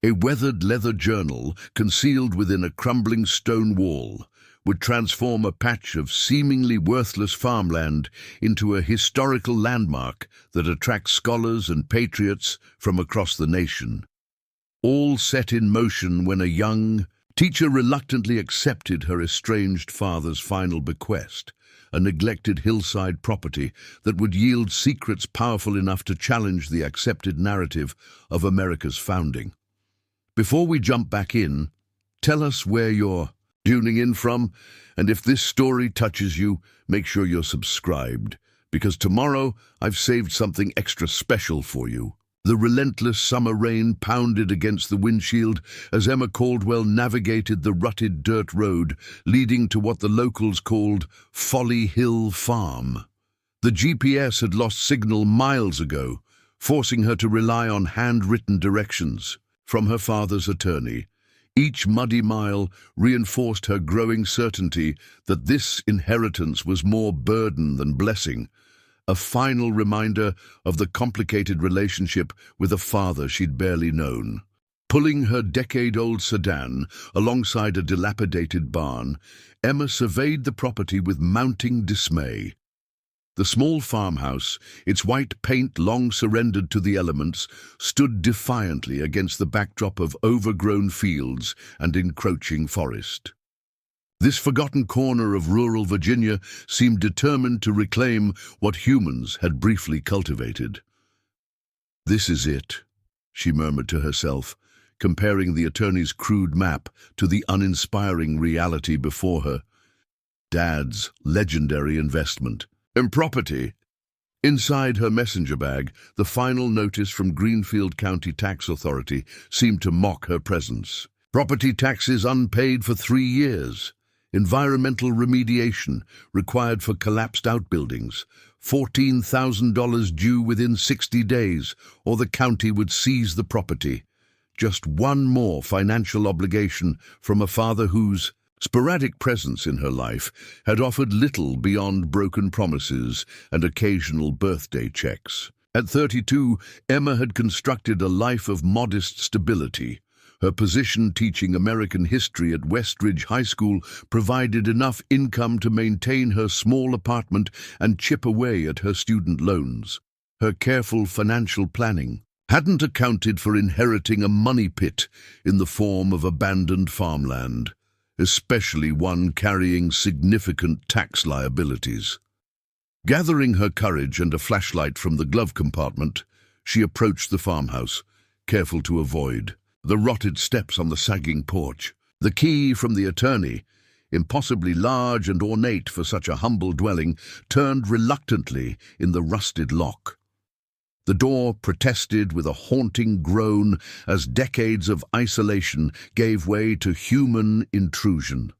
A weathered leather journal concealed within a crumbling stone wall would transform a patch of seemingly worthless farmland into a historical landmark that attracts scholars and patriots from across the nation. All set in motion when a young teacher reluctantly accepted her estranged father's final bequest, a neglected hillside property that would yield secrets powerful enough to challenge the accepted narrative of America's founding. Before we jump back in, tell us where you're tuning in from, and if this story touches you, make sure you're subscribed, because tomorrow I've saved something extra special for you. The relentless summer rain pounded against the windshield as Emma Caldwell navigated the rutted dirt road leading to what the locals called Folly Hill Farm. The GPS had lost signal miles ago, forcing her to rely on handwritten directions from her father's attorney. Each muddy mile reinforced her growing certainty that this inheritance was more burden than blessing, a final reminder of the complicated relationship with a father she'd barely known. Pulling her decade-old sedan alongside a dilapidated barn, Emma surveyed the property with mounting dismay. The small farmhouse, its white paint long surrendered to the elements, stood defiantly against the backdrop of overgrown fields and encroaching forest. This forgotten corner of rural Virginia seemed determined to reclaim what humans had briefly cultivated. "This is it," she murmured to herself, comparing the attorney's crude map to the uninspiring reality before her. Dad's legendary investment in property. Inside her messenger bag, the final notice from Greenfield County Tax Authority seemed to mock her presence. Property taxes unpaid for 3 years. Environmental remediation required for collapsed outbuildings. $14,000 due within 60 days, or the county would seize the property. Just one more financial obligation from a father whose sporadic presence in her life had offered little beyond broken promises and occasional birthday checks. At 32, Emma had constructed a life of modest stability. Her position teaching American history at Westridge High School provided enough income to maintain her small apartment and chip away at her student loans. Her careful financial planning hadn't accounted for inheriting a money pit in the form of abandoned farmland, especially one carrying significant tax liabilities. Gathering her courage and a flashlight from the glove compartment, she approached the farmhouse, careful to avoid the rotted steps on the sagging porch. The key from the attorney, impossibly large and ornate for such a humble dwelling, turned reluctantly in the rusted lock. The door protested with a haunting groan as decades of isolation gave way to human intrusion.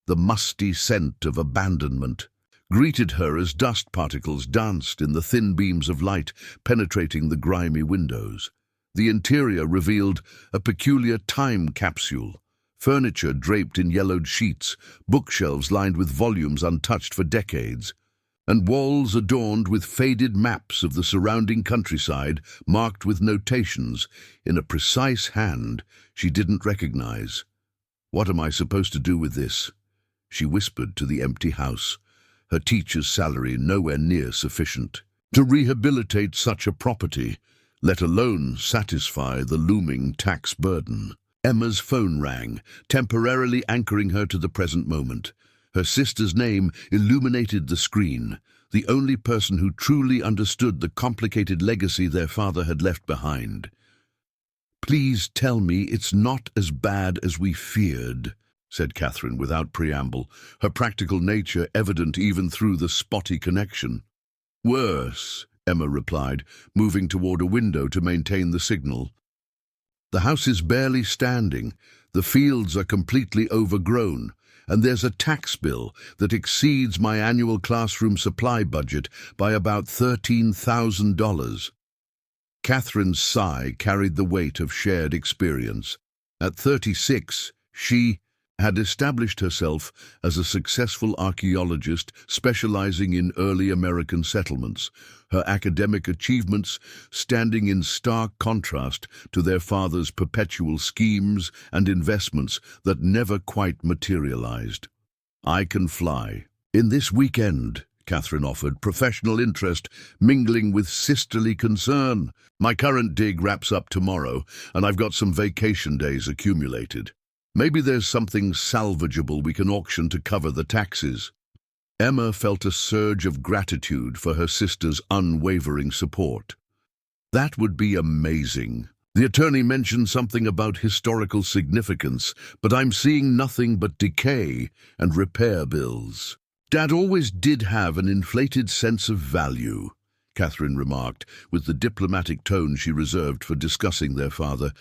The musty scent of abandonment greeted her as dust particles danced in the thin beams of light penetrating the grimy windows. The interior revealed a peculiar time capsule, furniture draped in yellowed sheets, bookshelves lined with volumes untouched for decades, and walls adorned with faded maps of the surrounding countryside marked with notations in a precise hand she didn't recognize. "What am I supposed to do with this?" she whispered to the empty house, her teacher's salary nowhere near sufficient to rehabilitate such a property, let alone satisfy the looming tax burden. Emma's phone rang, temporarily anchoring her to the present moment. Her sister's name illuminated the screen, the only person who truly understood the complicated legacy their father had left behind. "Please tell me it's not as bad as we feared," said Catherine without preamble, her practical nature evident even through the spotty connection. "Worse," Emma replied, moving toward a window to maintain the signal. "The house is barely standing, the fields are completely overgrown, and there's a tax bill that exceeds my annual classroom supply budget by about $13,000. Catherine's sigh carried the weight of shared experience. At 36, she had established herself as a successful archaeologist specializing in early American settlements, her academic achievements standing in stark contrast to their father's perpetual schemes and investments that never quite materialized. "I can fly. In this weekend," Catherine offered, professional interest mingling with sisterly concern. "My current dig wraps up tomorrow, and I've got some vacation days accumulated. Maybe there's something salvageable we can auction to cover the taxes." Emma felt a surge of gratitude for her sister's unwavering support. "That would be amazing. The attorney mentioned something about historical significance, but I'm seeing nothing but decay and repair bills." "Dad always did have an inflated sense of value," Catherine remarked, with the diplomatic tone she reserved for discussing their father.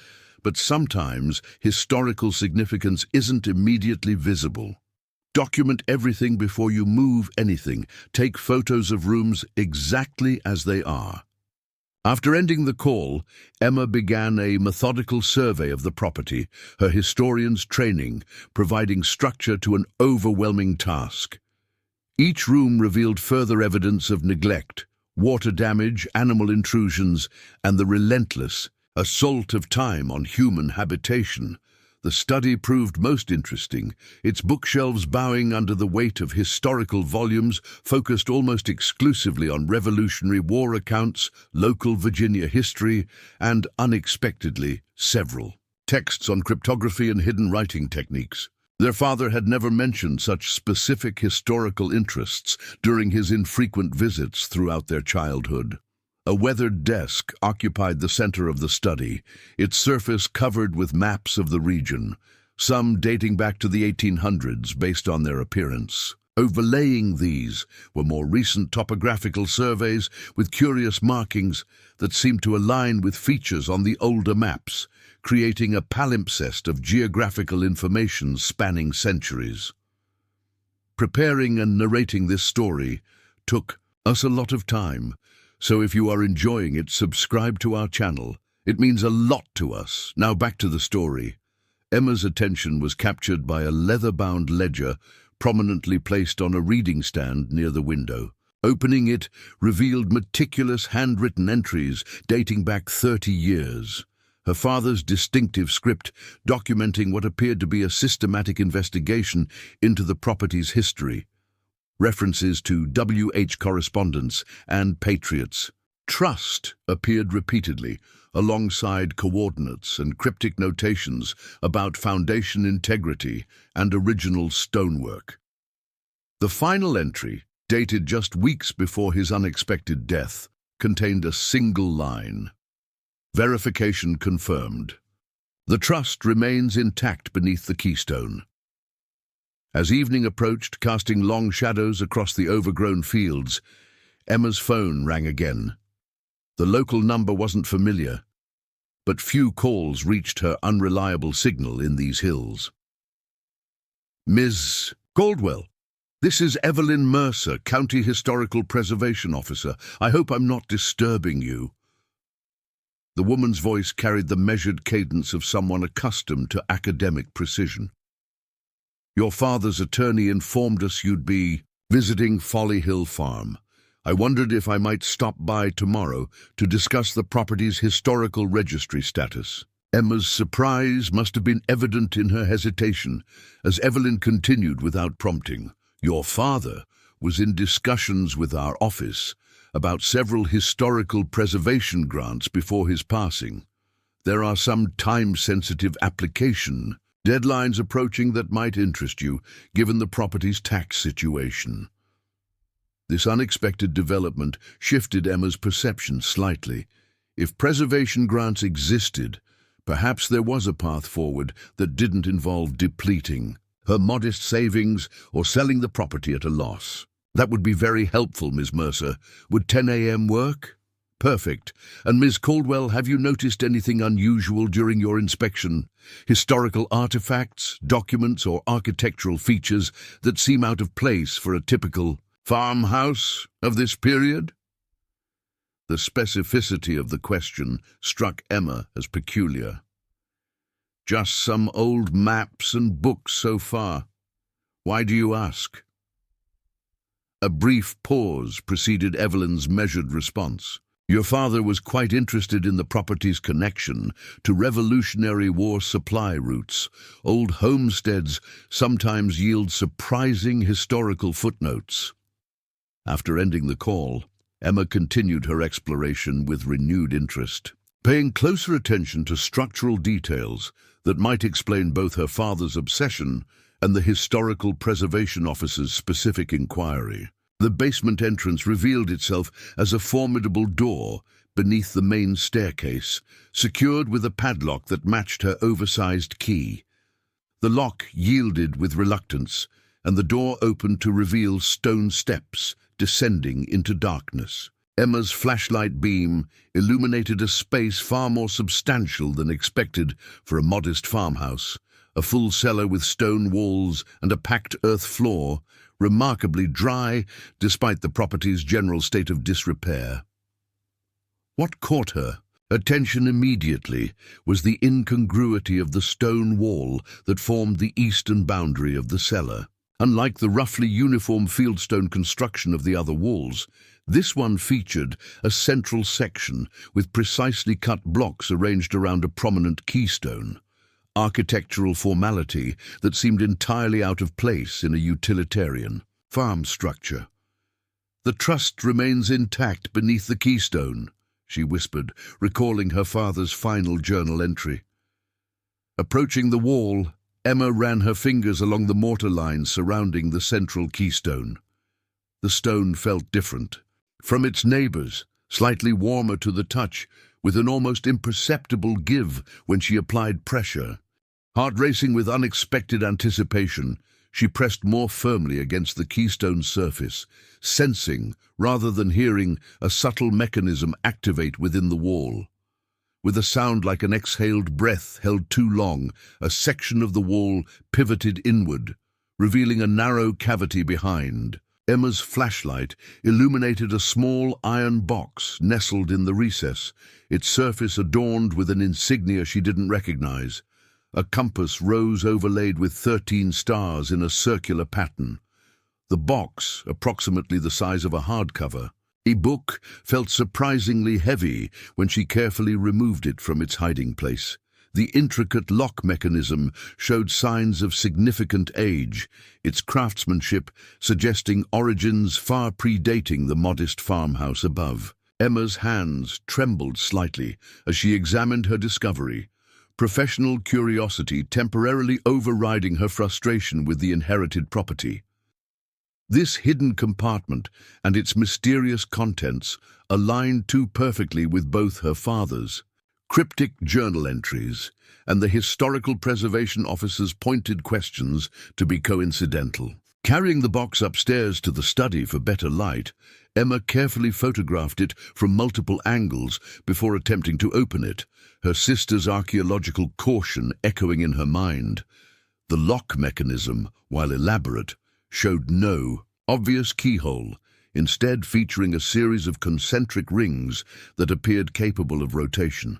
"But sometimes historical significance isn't immediately visible. Document everything before you move anything. Take photos of rooms exactly as they are." After ending the call, Emma began a methodical survey of the property, her historian's training providing structure to an overwhelming task. Each room revealed further evidence of neglect, water damage, animal intrusions, and the relentless assault of time on human habitation. The study proved most interesting, its bookshelves bowing under the weight of historical volumes focused almost exclusively on Revolutionary War accounts, local Virginia history, and, unexpectedly, several texts on cryptography and hidden writing techniques. Their father had never mentioned such specific historical interests during his infrequent visits throughout their childhood. A weathered desk occupied the center of the study, its surface covered with maps of the region, some dating back to the 1800s based on their appearance. Overlaying these were more recent topographical surveys with curious markings that seemed to align with features on the older maps, creating a palimpsest of geographical information spanning centuries. Preparing and narrating this story took us a lot of time, so if you are enjoying it, subscribe to our channel. It means a lot to us. Now back to the story. Emma's attention was captured by a leather-bound ledger prominently placed on a reading stand near the window. Opening it revealed meticulous handwritten entries dating back 30 years. Her father's distinctive script documenting what appeared to be a systematic investigation into the property's history. References to WH correspondence and patriots. Trust appeared repeatedly, alongside coordinates and cryptic notations about foundation integrity and original stonework. The final entry, dated just weeks before his unexpected death, contained a single line. Verification confirmed. The trust remains intact beneath the keystone. As evening approached, casting long shadows across the overgrown fields, Emma's phone rang again. The local number wasn't familiar, but few calls reached her unreliable signal in these hills. "Ms. Caldwell, this is Evelyn Mercer, County Historical Preservation Officer. I hope I'm not disturbing you." The woman's voice carried the measured cadence of someone accustomed to academic precision. "Your father's attorney informed us you'd be visiting Folly Hill Farm. I wondered if I might stop by tomorrow to discuss the property's historical registry status." Emma's surprise must have been evident in her hesitation, as Evelyn continued without prompting. "Your father was in discussions with our office about several historical preservation grants before his passing. There are some time-sensitive application deadlines approaching that might interest you, given the property's tax situation." This unexpected development shifted Emma's perception slightly. If preservation grants existed, perhaps there was a path forward that didn't involve depleting her modest savings or selling the property at a loss. "That would be very helpful, Ms. Mercer. Would 10 a.m. work?" "Perfect. And Ms. Caldwell, have you noticed anything unusual during your inspection? Historical artifacts, documents, or architectural features that seem out of place for a typical farmhouse of this period?" The specificity of the question struck Emma as peculiar. Just some old maps and books so far. Why do you ask? A brief pause preceded Evelyn's measured response. Your father was quite interested in the property's connection to Revolutionary War supply routes. Old homesteads sometimes yield surprising historical footnotes. After ending the call, Emma continued her exploration with renewed interest, paying closer attention to structural details that might explain both her father's obsession and the Historical Preservation Office's specific inquiry. The basement entrance revealed itself as a formidable door beneath the main staircase, secured with a padlock that matched her oversized key. The lock yielded with reluctance, and the door opened to reveal stone steps descending into darkness. Emma's flashlight beam illuminated a space far more substantial than expected for a modest farmhouse. A full cellar with stone walls and a packed earth floor, remarkably dry despite the property's general state of disrepair. What caught her attention immediately was the incongruity of the stone wall that formed the eastern boundary of the cellar. Unlike the roughly uniform fieldstone construction of the other walls, this one featured a central section with precisely cut blocks arranged around a prominent keystone. Architectural formality that seemed entirely out of place in a utilitarian farm structure. "The trust remains intact beneath the keystone," she whispered, recalling her father's final journal entry. Approaching the wall, Emma ran her fingers along the mortar lines surrounding the central keystone. The stone felt different from its neighbors, slightly warmer to the touch, with an almost imperceptible give when she applied pressure. Heart racing with unexpected anticipation, she pressed more firmly against the keystone's surface, sensing, rather than hearing, a subtle mechanism activate within the wall. With a sound like an exhaled breath held too long, a section of the wall pivoted inward, revealing a narrow cavity behind. Emma's flashlight illuminated a small iron box nestled in the recess, its surface adorned with an insignia she didn't recognize. A compass rose overlaid with 13 stars in a circular pattern. The box, approximately the size of a hardcover, a book, felt surprisingly heavy when she carefully removed it from its hiding place. The intricate lock mechanism showed signs of significant age, its craftsmanship suggesting origins far predating the modest farmhouse above. Emma's hands trembled slightly as she examined her discovery, professional curiosity temporarily overriding her frustration with the inherited property. This hidden compartment and its mysterious contents aligned too perfectly with both her father's cryptic journal entries and the Historical Preservation Office's pointed questions to be coincidental. Carrying the box upstairs to the study for better light, Emma carefully photographed it from multiple angles before attempting to open it, her sister's archaeological caution echoing in her mind. The lock mechanism, while elaborate, showed no obvious keyhole, instead featuring a series of concentric rings that appeared capable of rotation.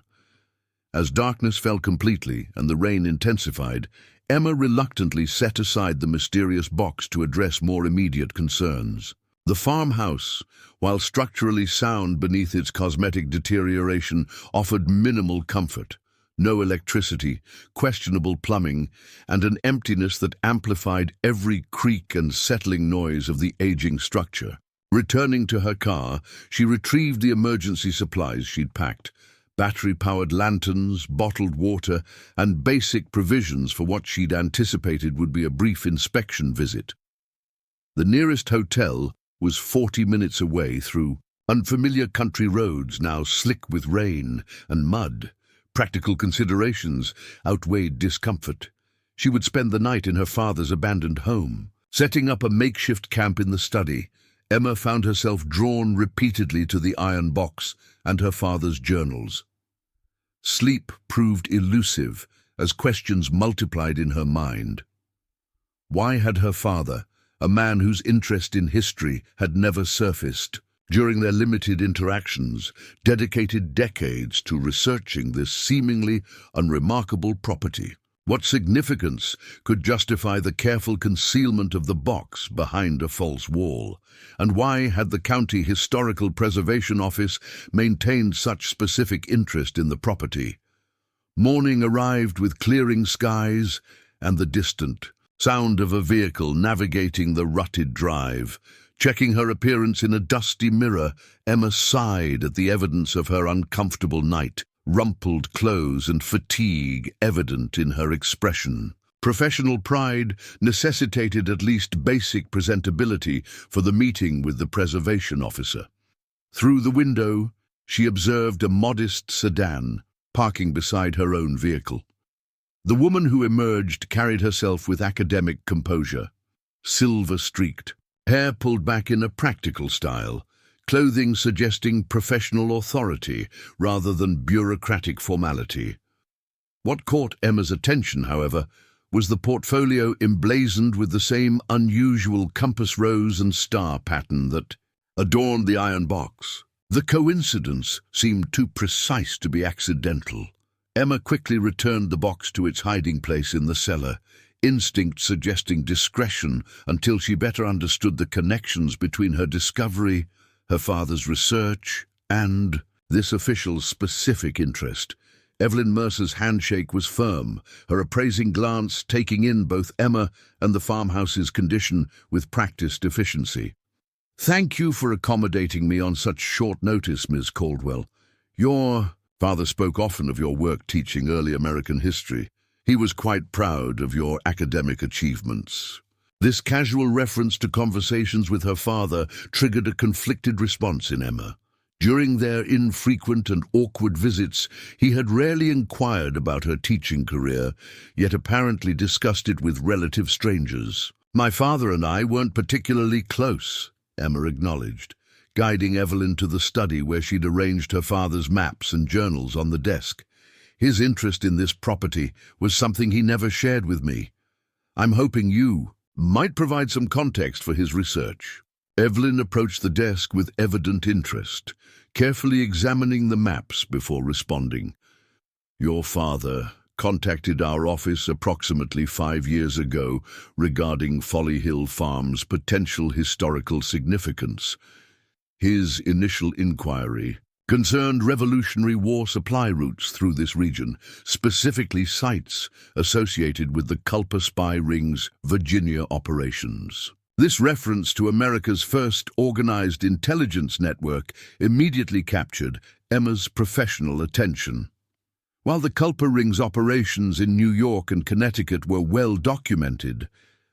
As darkness fell completely and the rain intensified, Emma reluctantly set aside the mysterious box to address more immediate concerns. The farmhouse, while structurally sound beneath its cosmetic deterioration, offered minimal comfort. No electricity, questionable plumbing, and an emptiness that amplified every creak and settling noise of the aging structure. Returning to her car, she retrieved the emergency supplies she'd packed: battery-powered lanterns, bottled water, and basic provisions for what she'd anticipated would be a brief inspection visit. The nearest hotel was 40 minutes away through unfamiliar country roads now slick with rain and mud. Practical considerations outweighed discomfort. She would spend the night in her father's abandoned home. Setting up a makeshift camp in the study, Emma found herself drawn repeatedly to the iron box and her father's journals. Sleep proved elusive as questions multiplied in her mind. Why had her father, a man whose interest in history had never surfaced, during their limited interactions, dedicated decades to researching this seemingly unremarkable property? What significance could justify the careful concealment of the box behind a false wall? And why had the County Historical Preservation Office maintained such specific interest in the property? Morning arrived with clearing skies and the distant sound of a vehicle navigating the rutted drive. Checking her appearance in a dusty mirror, Emma sighed at the evidence of her uncomfortable night, rumpled clothes and fatigue evident in her expression. Professional pride necessitated at least basic presentability for the meeting with the preservation officer. Through the window, she observed a modest sedan parking beside her own vehicle. The woman who emerged carried herself with academic composure, silver-streaked, hair pulled back in a practical style, clothing suggesting professional authority rather than bureaucratic formality. What caught Emma's attention, however, was the portfolio emblazoned with the same unusual compass rose and star pattern that adorned the iron box. The coincidence seemed too precise to be accidental. Emma quickly returned the box to its hiding place in the cellar, instinct suggesting discretion until she better understood the connections between her discovery, her father's research, and this official's specific interest. Evelyn Mercer's handshake was firm, her appraising glance taking in both Emma and the farmhouse's condition with practiced efficiency. "Thank you for accommodating me on such short notice, Ms. Caldwell. Your father spoke often of your work teaching early American history. He was quite proud of your academic achievements." This casual reference to conversations with her father triggered a conflicted response in Emma. During their infrequent and awkward visits, he had rarely inquired about her teaching career, yet apparently discussed it with relative strangers. "My father and I weren't particularly close," Emma acknowledged, guiding Evelyn to the study where she'd arranged her father's maps and journals on the desk. "His interest in this property was something he never shared with me. I'm hoping you might provide some context for his research." Evelyn approached the desk with evident interest, carefully examining the maps before responding. "Your father contacted our office approximately 5 years ago regarding Folly Hill Farm's potential historical significance. His initial inquiry concerned Revolutionary War supply routes through this region, specifically sites associated with the Culper spy ring's Virginia operations. This reference to America's first organized intelligence network immediately captured Emma's professional attention. While the Culper ring's operations in New York and Connecticut were well documented,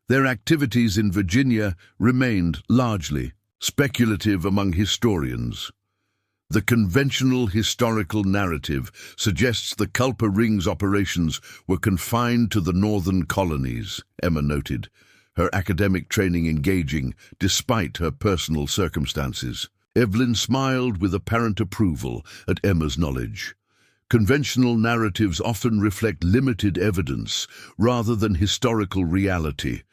their activities in Virginia remained largely speculative among historians. The conventional historical narrative suggests the Culper ring's operations were confined to the northern colonies, Emma noted, her academic training engaging despite her personal circumstances. Evelyn smiled with apparent approval at Emma's knowledge. Conventional narratives often reflect limited evidence rather than historical reality.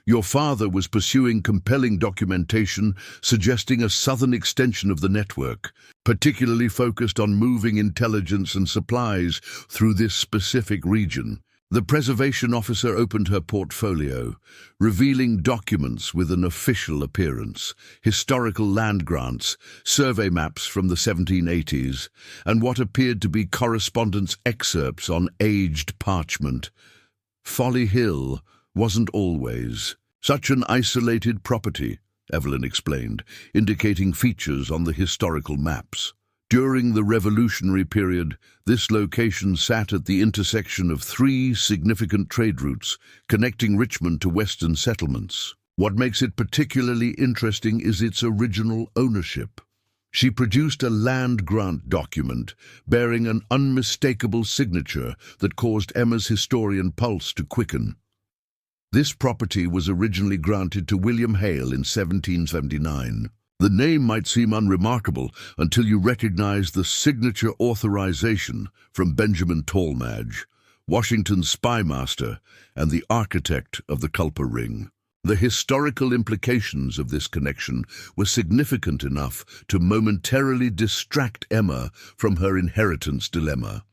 Your father was pursuing compelling documentation suggesting a southern extension of the network, particularly focused on moving intelligence and supplies through this specific region. The preservation officer opened her portfolio, revealing documents with an official appearance, historical land grants, survey maps from the 1780s, and what appeared to be correspondence excerpts on aged parchment. Folly Hill wasn't always such an isolated property, Evelyn explained, indicating features on the historical maps. During the Revolutionary period, this location sat at the intersection of 3 significant trade routes connecting Richmond to western settlements. What makes it particularly interesting is its original ownership. She produced a land grant document bearing an unmistakable signature that caused Emma's historian pulse to quicken. This property was originally granted to William Hale in 1779. The name might seem unremarkable until you recognize the signature authorization from Benjamin Tallmadge, Washington's spymaster and the architect of the Culper Ring. The historical implications of this connection were significant enough to momentarily distract Emma from her inheritance dilemma.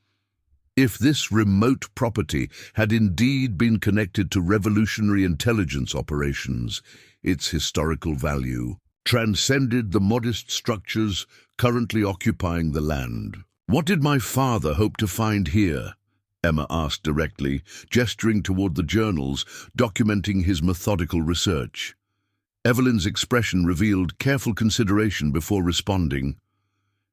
If this remote property had indeed been connected to revolutionary intelligence operations, its historical value transcended the modest structures currently occupying the land. "What did my father hope to find here?" Emma asked directly, gesturing toward the journals documenting his methodical research. Evelyn's expression revealed careful consideration before responding.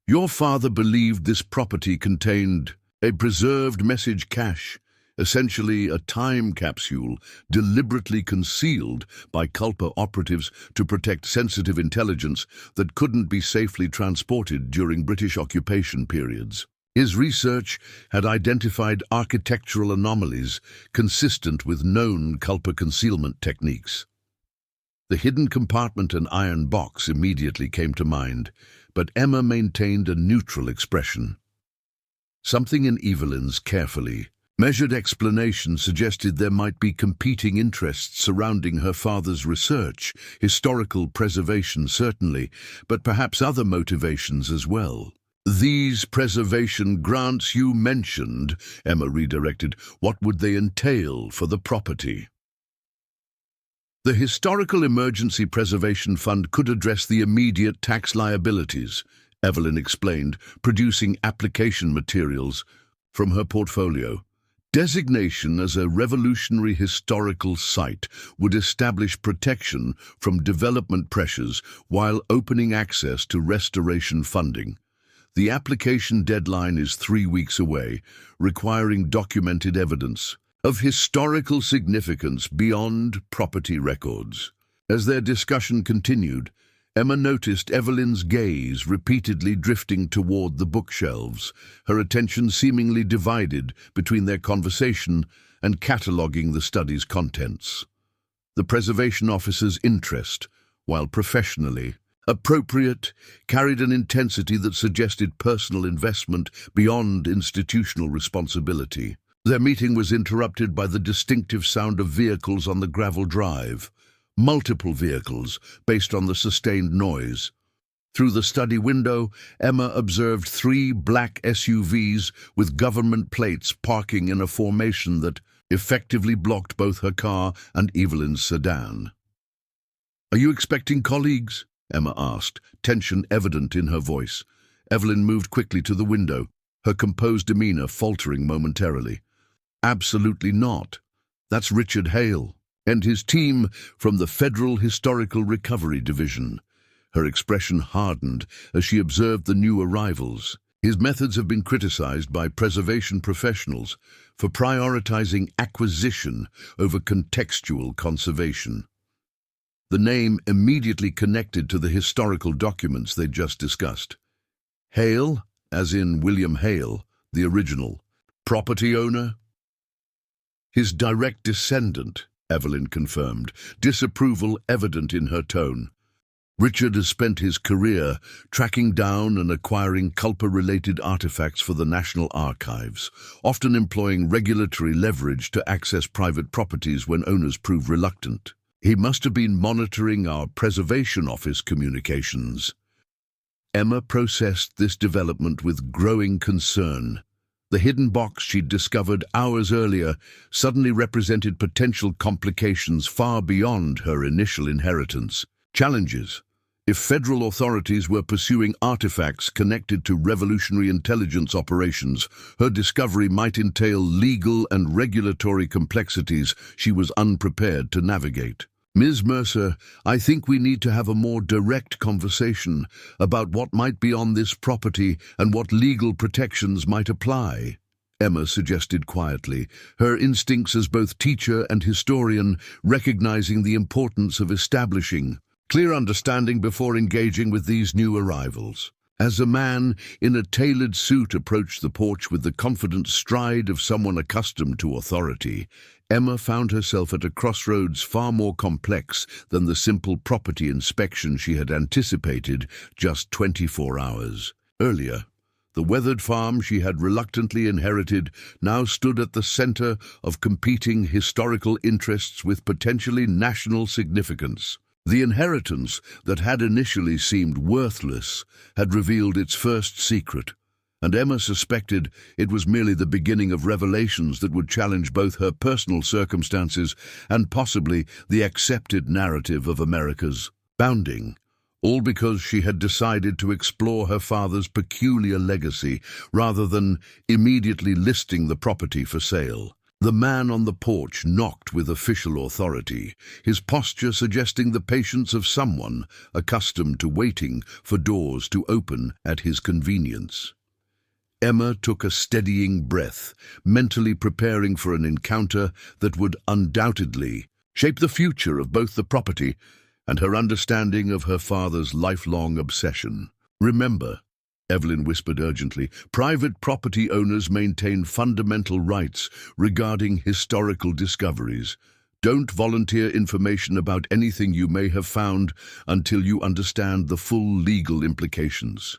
"Your father believed this property contained a preserved message cache, essentially a time capsule deliberately concealed by culpa operatives to protect sensitive intelligence that couldn't be safely transported during British occupation periods. His research had identified architectural anomalies consistent with known culpa concealment techniques." The hidden compartment and iron box immediately came to mind, but Emma maintained a neutral expression. Something in Evelyn's carefully measured explanation suggested there might be competing interests surrounding her father's research, historical preservation certainly, but perhaps other motivations as well. "These preservation grants you mentioned," Emma redirected, "what would they entail for the property?" "The Historical Emergency Preservation Fund could address the immediate tax liabilities," Evelyn explained, producing application materials from her portfolio. "Designation as a revolutionary historical site would establish protection from development pressures while opening access to restoration funding. The application deadline is 3 weeks away, requiring documented evidence of historical significance beyond property records." As their discussion continued, Emma noticed Evelyn's gaze repeatedly drifting toward the bookshelves, her attention seemingly divided between their conversation and cataloguing the study's contents. The preservation officer's interest, while professionally appropriate, carried an intensity that suggested personal investment beyond institutional responsibility. Their meeting was interrupted by the distinctive sound of vehicles on the gravel drive. Multiple vehicles, based on the sustained noise. Through the study window, Emma observed 3 black SUVs with government plates parking in a formation that effectively blocked both her car and Evelyn's sedan. "Are you expecting colleagues?" Emma asked, tension evident in her voice. Evelyn moved quickly to the window, her composed demeanor faltering momentarily. "Absolutely not. That's Richard Hale and his team from the Federal Historical Recovery Division." Her expression hardened as she observed the new arrivals. His methods have been criticized by preservation professionals for prioritizing acquisition over contextual conservation. The name immediately connected to the historical documents they just discussed. Hale, as in William Hale, the original property owner? His direct descendant, Evelyn confirmed, disapproval evident in her tone. "Richard has spent his career tracking down and acquiring culpa-related artifacts for the National Archives, often employing regulatory leverage to access private properties when owners prove reluctant. He must have been monitoring our Preservation Office communications." Emma processed this development with growing concern. The hidden box she'd discovered hours earlier suddenly represented potential complications far beyond her initial inheritance. Challenges. If federal authorities were pursuing artifacts connected to revolutionary intelligence operations, her discovery might entail legal and regulatory complexities she was unprepared to navigate. "Ms. Mercer, I think we need to have a more direct conversation about what might be on this property and what legal protections might apply," Emma suggested quietly, her instincts as both teacher and historian recognizing the importance of establishing clear understanding before engaging with these new arrivals. As a man in a tailored suit approached the porch with the confident stride of someone accustomed to authority, Emma found herself at a crossroads far more complex than the simple property inspection she had anticipated just 24 hours earlier. The weathered farm she had reluctantly inherited now stood at the center of competing historical interests with potentially national significance. The inheritance that had initially seemed worthless had revealed its first secret: and Emma suspected it was merely the beginning of revelations that would challenge both her personal circumstances and possibly the accepted narrative of America's founding, all because she had decided to explore her father's peculiar legacy rather than immediately listing the property for sale. The man on the porch knocked with official authority, his posture suggesting the patience of someone accustomed to waiting for doors to open at his convenience. Emma took a steadying breath, mentally preparing for an encounter that would undoubtedly shape the future of both the property and her understanding of her father's lifelong obsession. "Remember," Evelyn whispered urgently, "private property owners maintain fundamental rights regarding historical discoveries. Don't volunteer information about anything you may have found until you understand the full legal implications."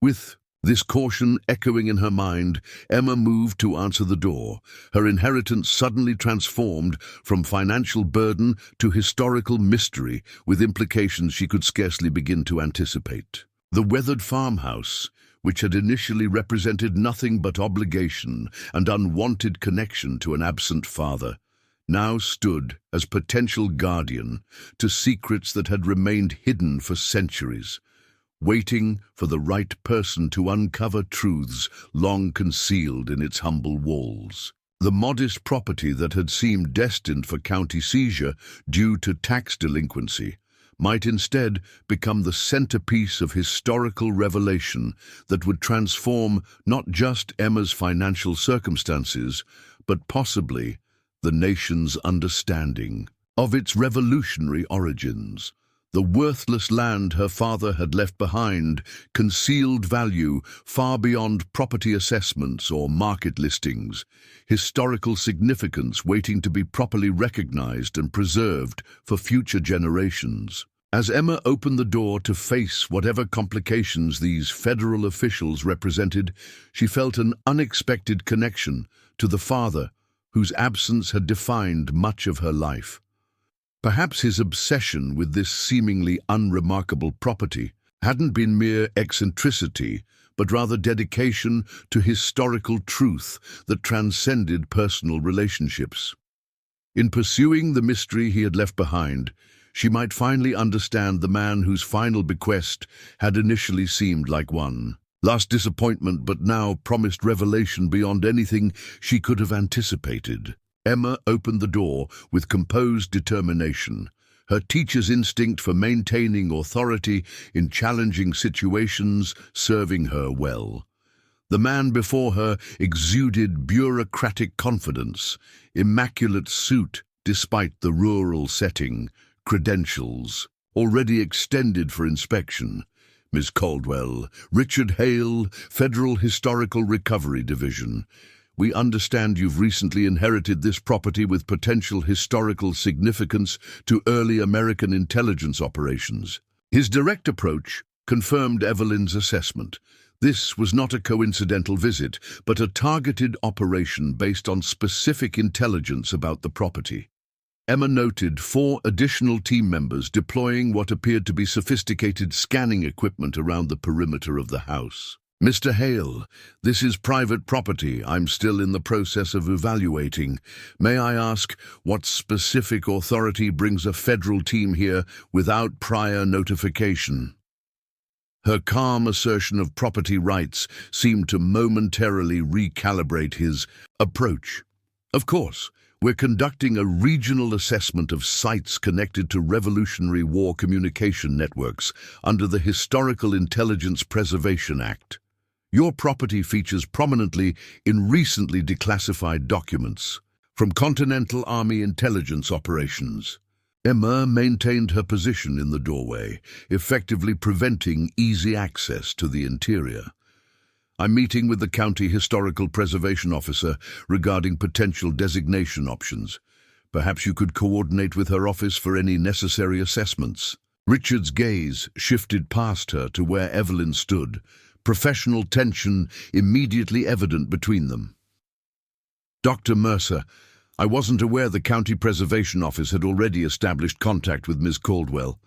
With this caution echoing in her mind, Emma moved to answer the door, her inheritance suddenly transformed from financial burden to historical mystery with implications she could scarcely begin to anticipate. The weathered farmhouse, which had initially represented nothing but obligation and unwanted connection to an absent father, now stood as potential guardian to secrets that had remained hidden for centuries, waiting for the right person to uncover truths long concealed in its humble walls. The modest property that had seemed destined for county seizure due to tax delinquency might instead become the centerpiece of historical revelation that would transform not just Emma's financial circumstances, but possibly the nation's understanding of its revolutionary origins. The worthless land her father had left behind concealed value far beyond property assessments or market listings, historical significance waiting to be properly recognized and preserved for future generations. As Emma opened the door to face whatever complications these federal officials represented, she felt an unexpected connection to the father whose absence had defined much of her life. Perhaps his obsession with this seemingly unremarkable property hadn't been mere eccentricity, but rather dedication to historical truth that transcended personal relationships. In pursuing the mystery he had left behind, she might finally understand the man whose final bequest had initially seemed like one last disappointment, but now promised revelation beyond anything she could have anticipated. Emma opened the door with composed determination, her teacher's instinct for maintaining authority in challenging situations serving her well. The man before her exuded bureaucratic confidence, immaculate suit despite the rural setting, credentials already extended for inspection. Miss Caldwell, Richard Hale, Federal Historical Recovery Division. We understand you've recently inherited this property with potential historical significance to early American intelligence operations. His direct approach confirmed Evelyn's assessment. This was not a coincidental visit, but a targeted operation based on specific intelligence about the property. Emma noted 4 additional team members deploying what appeared to be sophisticated scanning equipment around the perimeter of the house. "Mr. Hale, this is private property I'm still in the process of evaluating. May I ask what specific authority brings a federal team here without prior notification?" Her calm assertion of property rights seemed to momentarily recalibrate his approach. "Of course, we're conducting a regional assessment of sites connected to Revolutionary War communication networks under the Historical Intelligence Preservation Act. Your property features prominently in recently declassified documents from Continental Army intelligence operations." Emma maintained her position in the doorway, effectively preventing easy access to the interior. "I'm meeting with the County Historical Preservation Officer regarding potential designation options. Perhaps you could coordinate with her office for any necessary assessments." Richard's gaze shifted past her to where Evelyn stood, professional tension immediately evident between them. "Dr. Mercer, I wasn't aware the County Preservation Office had already established contact with Ms. Caldwell."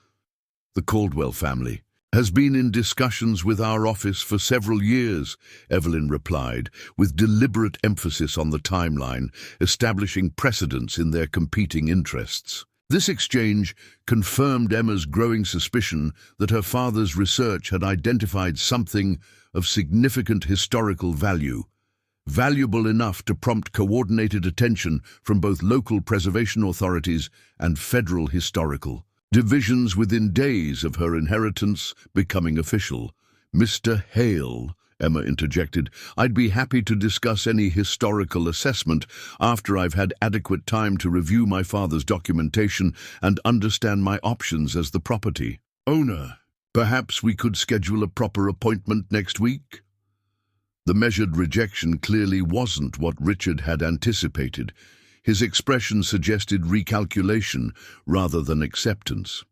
"The Caldwell family. Has been in discussions with our office for several years, Evelyn replied, with deliberate emphasis on the timeline, establishing precedents in their competing interests. This exchange confirmed Emma's growing suspicion that her father's research had identified something of significant historical value, valuable enough to prompt coordinated attention from both local preservation authorities and federal historical divisions within days of her inheritance becoming official. "Mr. Hale," Emma interjected, "I'd be happy to discuss any historical assessment after I've had adequate time to review my father's documentation and understand my options as the property owner. Perhaps we could schedule a proper appointment next week?" The measured rejection clearly wasn't what Richard had anticipated. His expression suggested recalculation rather than acceptance.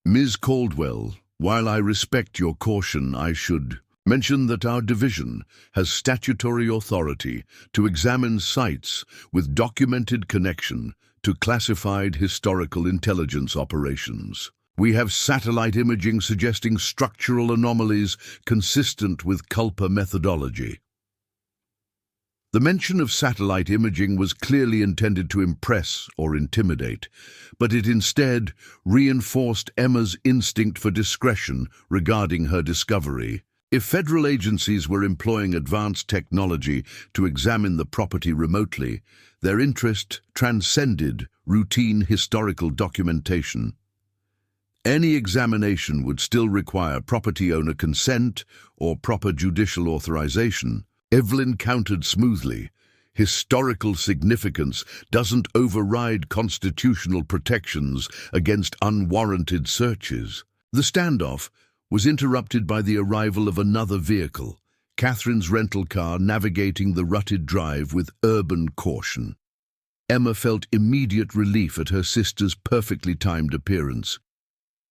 "Ms. Caldwell, while I respect your caution, I should mention that our division has statutory authority to examine sites with documented connection to classified historical intelligence operations. We have satellite imaging suggesting structural anomalies consistent with culpa methodology." The mention of satellite imaging was clearly intended to impress or intimidate, but it instead reinforced Emma's instinct for discretion regarding her discovery. If federal agencies were employing advanced technology to examine the property remotely, their interest transcended routine historical documentation. Any examination would still require property owner consent or proper judicial authorization. Evelyn countered smoothly. Historical significance doesn't override constitutional protections against unwarranted searches. The standoff was interrupted by the arrival of another vehicle, Catherine's rental car navigating the rutted drive with urban caution. Emma felt immediate relief at her sister's perfectly timed appearance.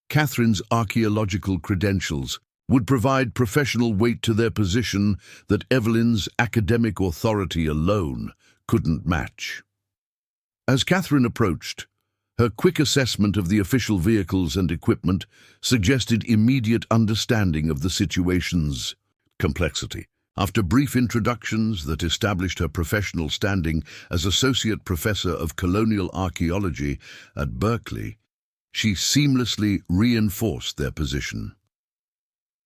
Catherine's archaeological credentials would provide professional weight to their position that Evelyn's academic authority alone couldn't match. As Catherine approached, her quick assessment of the official vehicles and equipment suggested immediate understanding of the situation's complexity. After brief introductions that established her professional standing as Associate Professor of Colonial Archaeology at Berkeley, she seamlessly reinforced their position.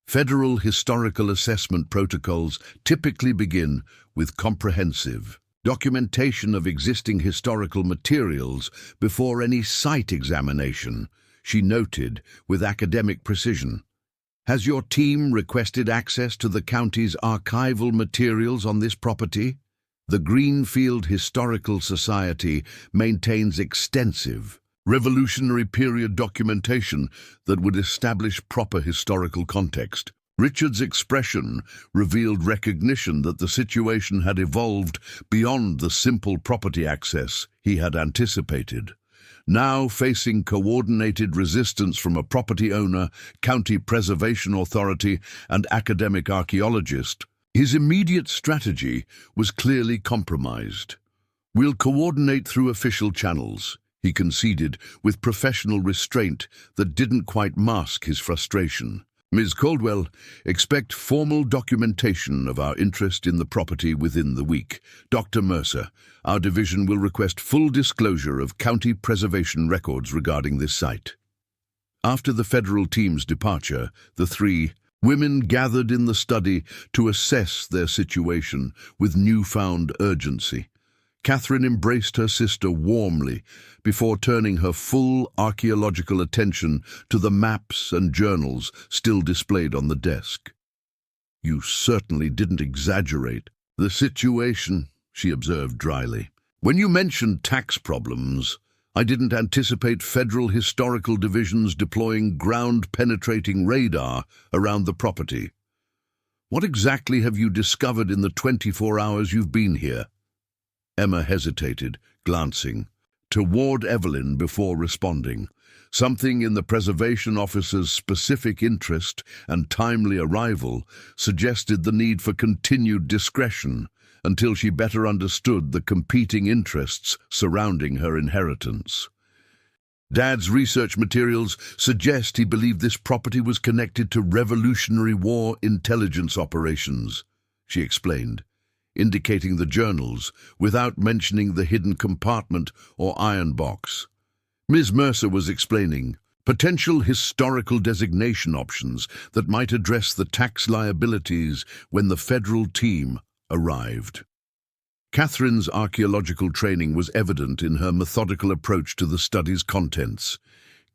Federal historical assessment protocols typically begin with comprehensive documentation of existing historical materials before any site examination, she noted with academic precision. "Has your team requested access to the county's archival materials on this property?" The Greenfield Historical Society maintains extensive Revolutionary period documentation that would establish proper historical context. Richard's expression revealed recognition that the situation had evolved beyond the simple property access he had anticipated. Now facing coordinated resistance from a property owner, county preservation authority, and academic archaeologist, his immediate strategy was clearly compromised. "We'll coordinate through official channels," he conceded with professional restraint that didn't quite mask his frustration. "Ms. Caldwell, expect formal documentation of our interest in the property within the week. Dr. Mercer, our division will request full disclosure of county preservation records regarding this site." After the federal team's departure, the three women gathered in the study to assess their situation with newfound urgency. Catherine embraced her sister warmly before turning her full archaeological attention to the maps and journals still displayed on the desk. "You certainly didn't exaggerate the situation," she observed dryly. "When you mentioned tax problems, I didn't anticipate federal historical divisions deploying ground-penetrating radar around the property. What exactly have you discovered in the 24 hours you've been here?" Emma hesitated, glancing toward Evelyn before responding. Something in the preservation officer's specific interest and timely arrival suggested the need for continued discretion until she better understood the competing interests surrounding her inheritance. Dad's research materials suggest he believed this property was connected to Revolutionary War intelligence operations, she explained, indicating the journals without mentioning the hidden compartment or iron box. Ms. Mercer was explaining potential historical designation options that might address the tax liabilities when the federal team arrived. Catherine's archaeological training was evident in her methodical approach to the study's contents,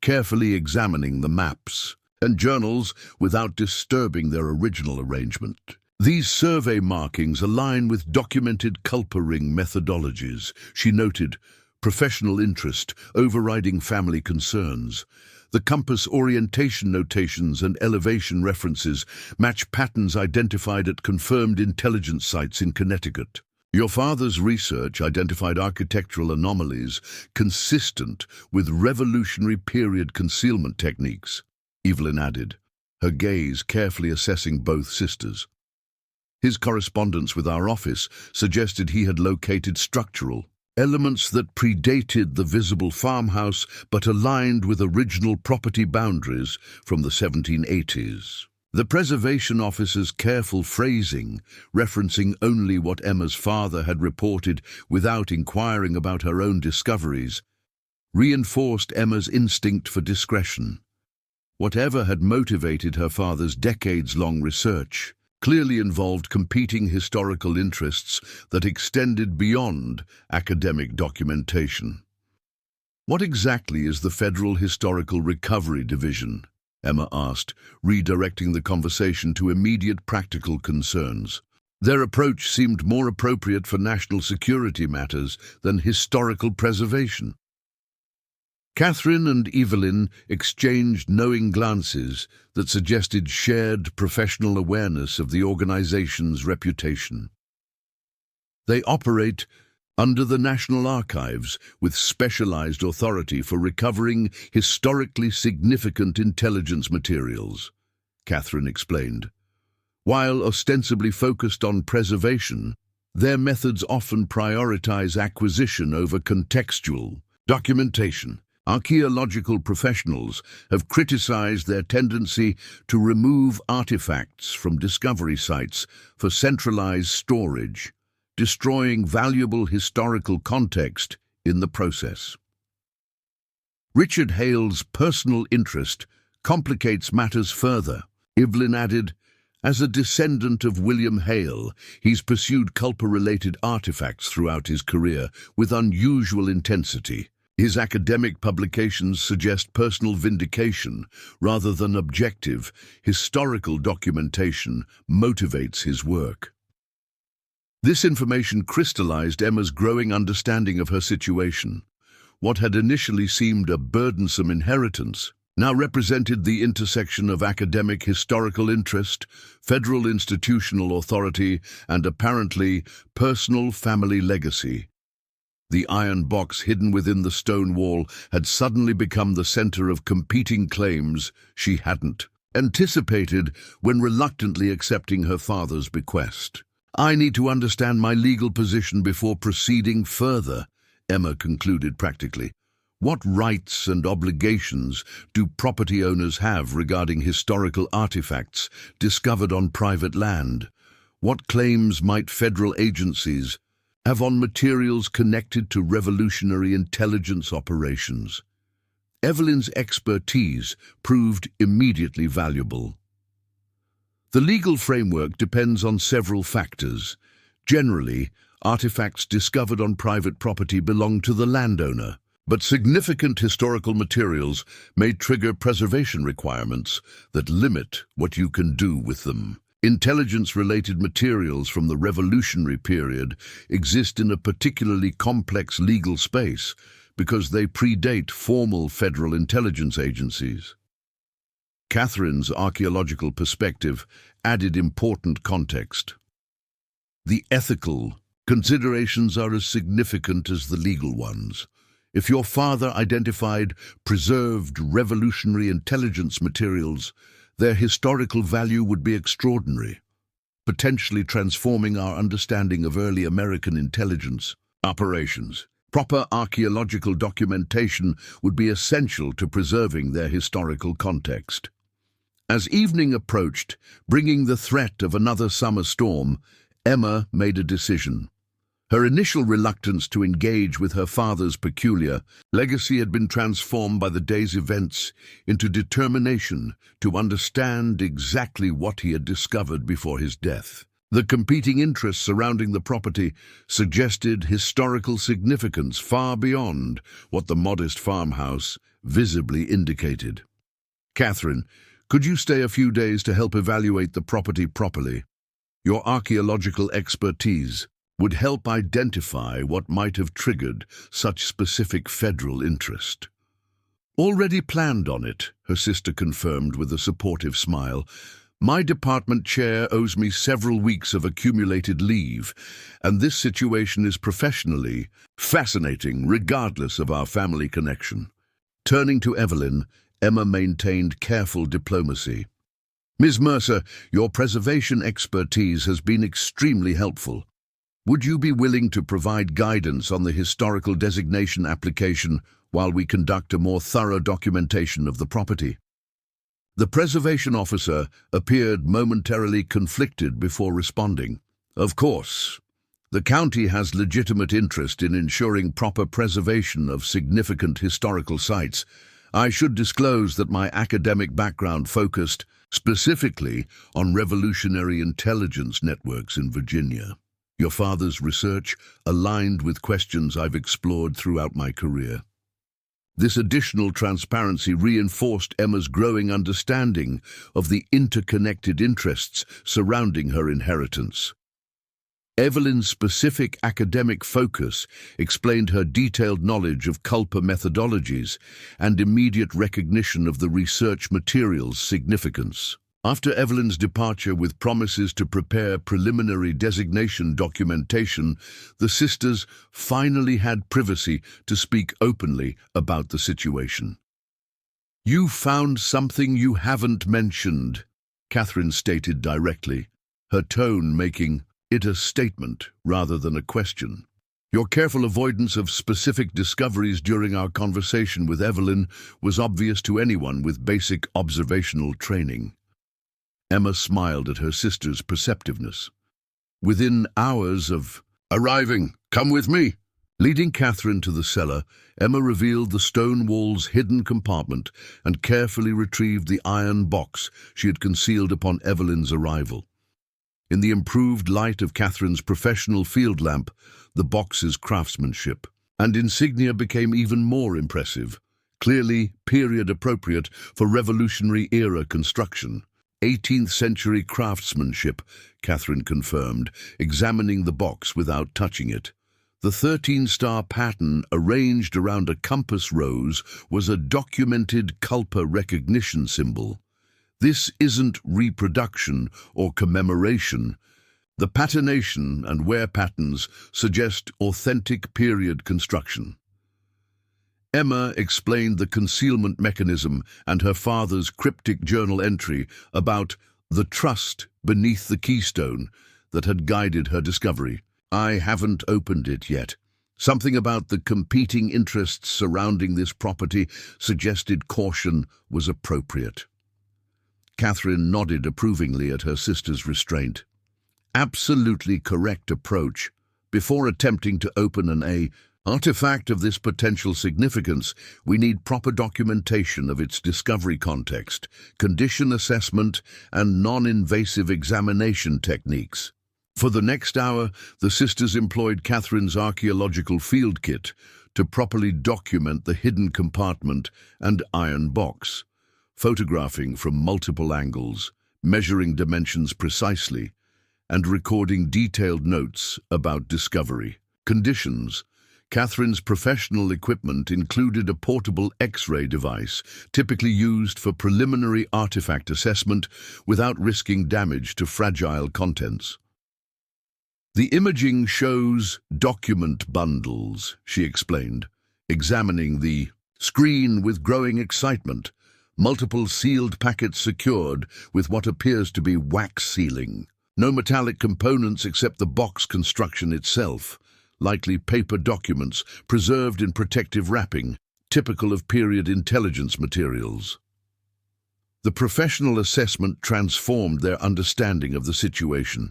carefully examining the maps and journals without disturbing their original arrangement. These survey markings align with documented culper-ring methodologies, she noted, professional interest overriding family concerns. The compass orientation notations and elevation references match patterns identified at confirmed intelligence sites in Connecticut. Your father's research identified architectural anomalies consistent with Revolutionary period concealment techniques, Evelyn added, her gaze carefully assessing both sisters. His correspondence with our office suggested he had located structural elements that predated the visible farmhouse but aligned with original property boundaries from the 1780s. The preservation officer's careful phrasing, referencing only what Emma's father had reported without inquiring about her own discoveries, reinforced Emma's instinct for discretion. Whatever had motivated her father's decades-long research clearly involved competing historical interests that extended beyond academic documentation. What exactly is the Federal Historical Recovery Division? Emma asked, redirecting the conversation to immediate practical concerns. Their approach seemed more appropriate for national security matters than historical preservation. Catherine and Evelyn exchanged knowing glances that suggested shared professional awareness of the organization's reputation. They operate under the National Archives with specialized authority for recovering historically significant intelligence materials, Catherine explained. While ostensibly focused on preservation, their methods often prioritize acquisition over contextual documentation. Archaeological professionals have criticized their tendency to remove artifacts from discovery sites for centralized storage, destroying valuable historical context in the process. Richard Hale's personal interest complicates matters further, Evelyn added. As a descendant of William Hale, he's pursued culper-related artifacts throughout his career with unusual intensity. His academic publications suggest personal vindication rather than objective, historical documentation motivates his work. This information crystallized Emma's growing understanding of her situation. What had initially seemed a burdensome inheritance now represented the intersection of academic historical interest, federal institutional authority, and apparently personal family legacy. The iron box hidden within the stone wall had suddenly become the center of competing claims she hadn't anticipated when reluctantly accepting her father's bequest. I need to understand my legal position before proceeding further, Emma concluded practically. What rights and obligations do property owners have regarding historical artifacts discovered on private land? What claims might federal agencies have on materials connected to revolutionary intelligence operations? Evelyn's expertise proved immediately valuable. The legal framework depends on several factors. Generally, artifacts discovered on private property belong to the landowner, but significant historical materials may trigger preservation requirements that limit what you can do with them. Intelligence-related materials from the Revolutionary period exist in a particularly complex legal space because they predate formal federal intelligence agencies. Catherine's archaeological perspective added important context. The ethical considerations are as significant as the legal ones. If your father identified preserved revolutionary intelligence materials, their historical value would be extraordinary, potentially transforming our understanding of early American intelligence operations. Proper archaeological documentation would be essential to preserving their historical context. As evening approached, bringing the threat of another summer storm, Emma made a decision. Her initial reluctance to engage with her father's peculiar legacy had been transformed by the day's events into determination to understand exactly what he had discovered before his death. The competing interests surrounding the property suggested historical significance far beyond what the modest farmhouse visibly indicated. "Catherine, could you stay a few days to help evaluate the property properly? Your archaeological expertise would help identify what might have triggered such specific federal interest." "Already planned on it," her sister confirmed with a supportive smile. "My department chair owes me several weeks of accumulated leave, and this situation is professionally fascinating regardless of our family connection." Turning to Evelyn, Emma maintained careful diplomacy. "Ms. Mercer, your preservation expertise has been extremely helpful. Would you be willing to provide guidance on the historical designation application while we conduct a more thorough documentation of the property?" The preservation officer appeared momentarily conflicted before responding. "Of course. The county has legitimate interest in ensuring proper preservation of significant historical sites. I should disclose that my academic background focused specifically on revolutionary intelligence networks in Virginia. Your father's research aligned with questions I've explored throughout my career." This additional transparency reinforced Emma's growing understanding of the interconnected interests surrounding her inheritance. Evelyn's specific academic focus explained her detailed knowledge of culpa methodologies and immediate recognition of the research material's significance. After Evelyn's departure with promises to prepare preliminary designation documentation, the sisters finally had privacy to speak openly about the situation. "You found something you haven't mentioned," Catherine stated directly, her tone making it a statement rather than a question. "Your careful avoidance of specific discoveries during our conversation with Evelyn was obvious to anyone with basic observational training." Emma smiled at her sister's perceptiveness. Within hours of arriving, "Come with me." Leading Catherine to the cellar, Emma revealed the stone wall's hidden compartment and carefully retrieved the iron box she had concealed upon Evelyn's arrival. In the improved light of Catherine's professional field lamp, the box's craftsmanship and insignia became even more impressive, clearly period-appropriate for Revolutionary-era construction. 18th century craftsmanship, Catherine confirmed, examining the box without touching it. The 13-star pattern arranged around a compass rose was a documented culpa recognition symbol. This isn't reproduction or commemoration. The patination and wear patterns suggest authentic period construction. Emma explained the concealment mechanism and her father's cryptic journal entry about the trust beneath the keystone that had guided her discovery. "I haven't opened it yet. Something about the competing interests surrounding this property suggested caution was appropriate." Catherine nodded approvingly at her sister's restraint. "Absolutely correct approach. Before attempting to open an artifact of this potential significance, we need proper documentation of its discovery context, condition assessment, and non-invasive examination techniques." For the next hour, the sisters employed Catherine's archaeological field kit to properly document the hidden compartment and iron box, photographing from multiple angles, measuring dimensions precisely, and recording detailed notes about discovery. Conditions. Catherine's professional equipment included a portable X-ray device, typically used for preliminary artifact assessment without risking damage to fragile contents. "The imaging shows document bundles," she explained, examining the screen with growing excitement. Multiple sealed packets secured with what appears to be wax sealing. No metallic components except the box construction itself, likely paper documents preserved in protective wrapping, typical of period intelligence materials. The professional assessment transformed their understanding of the situation.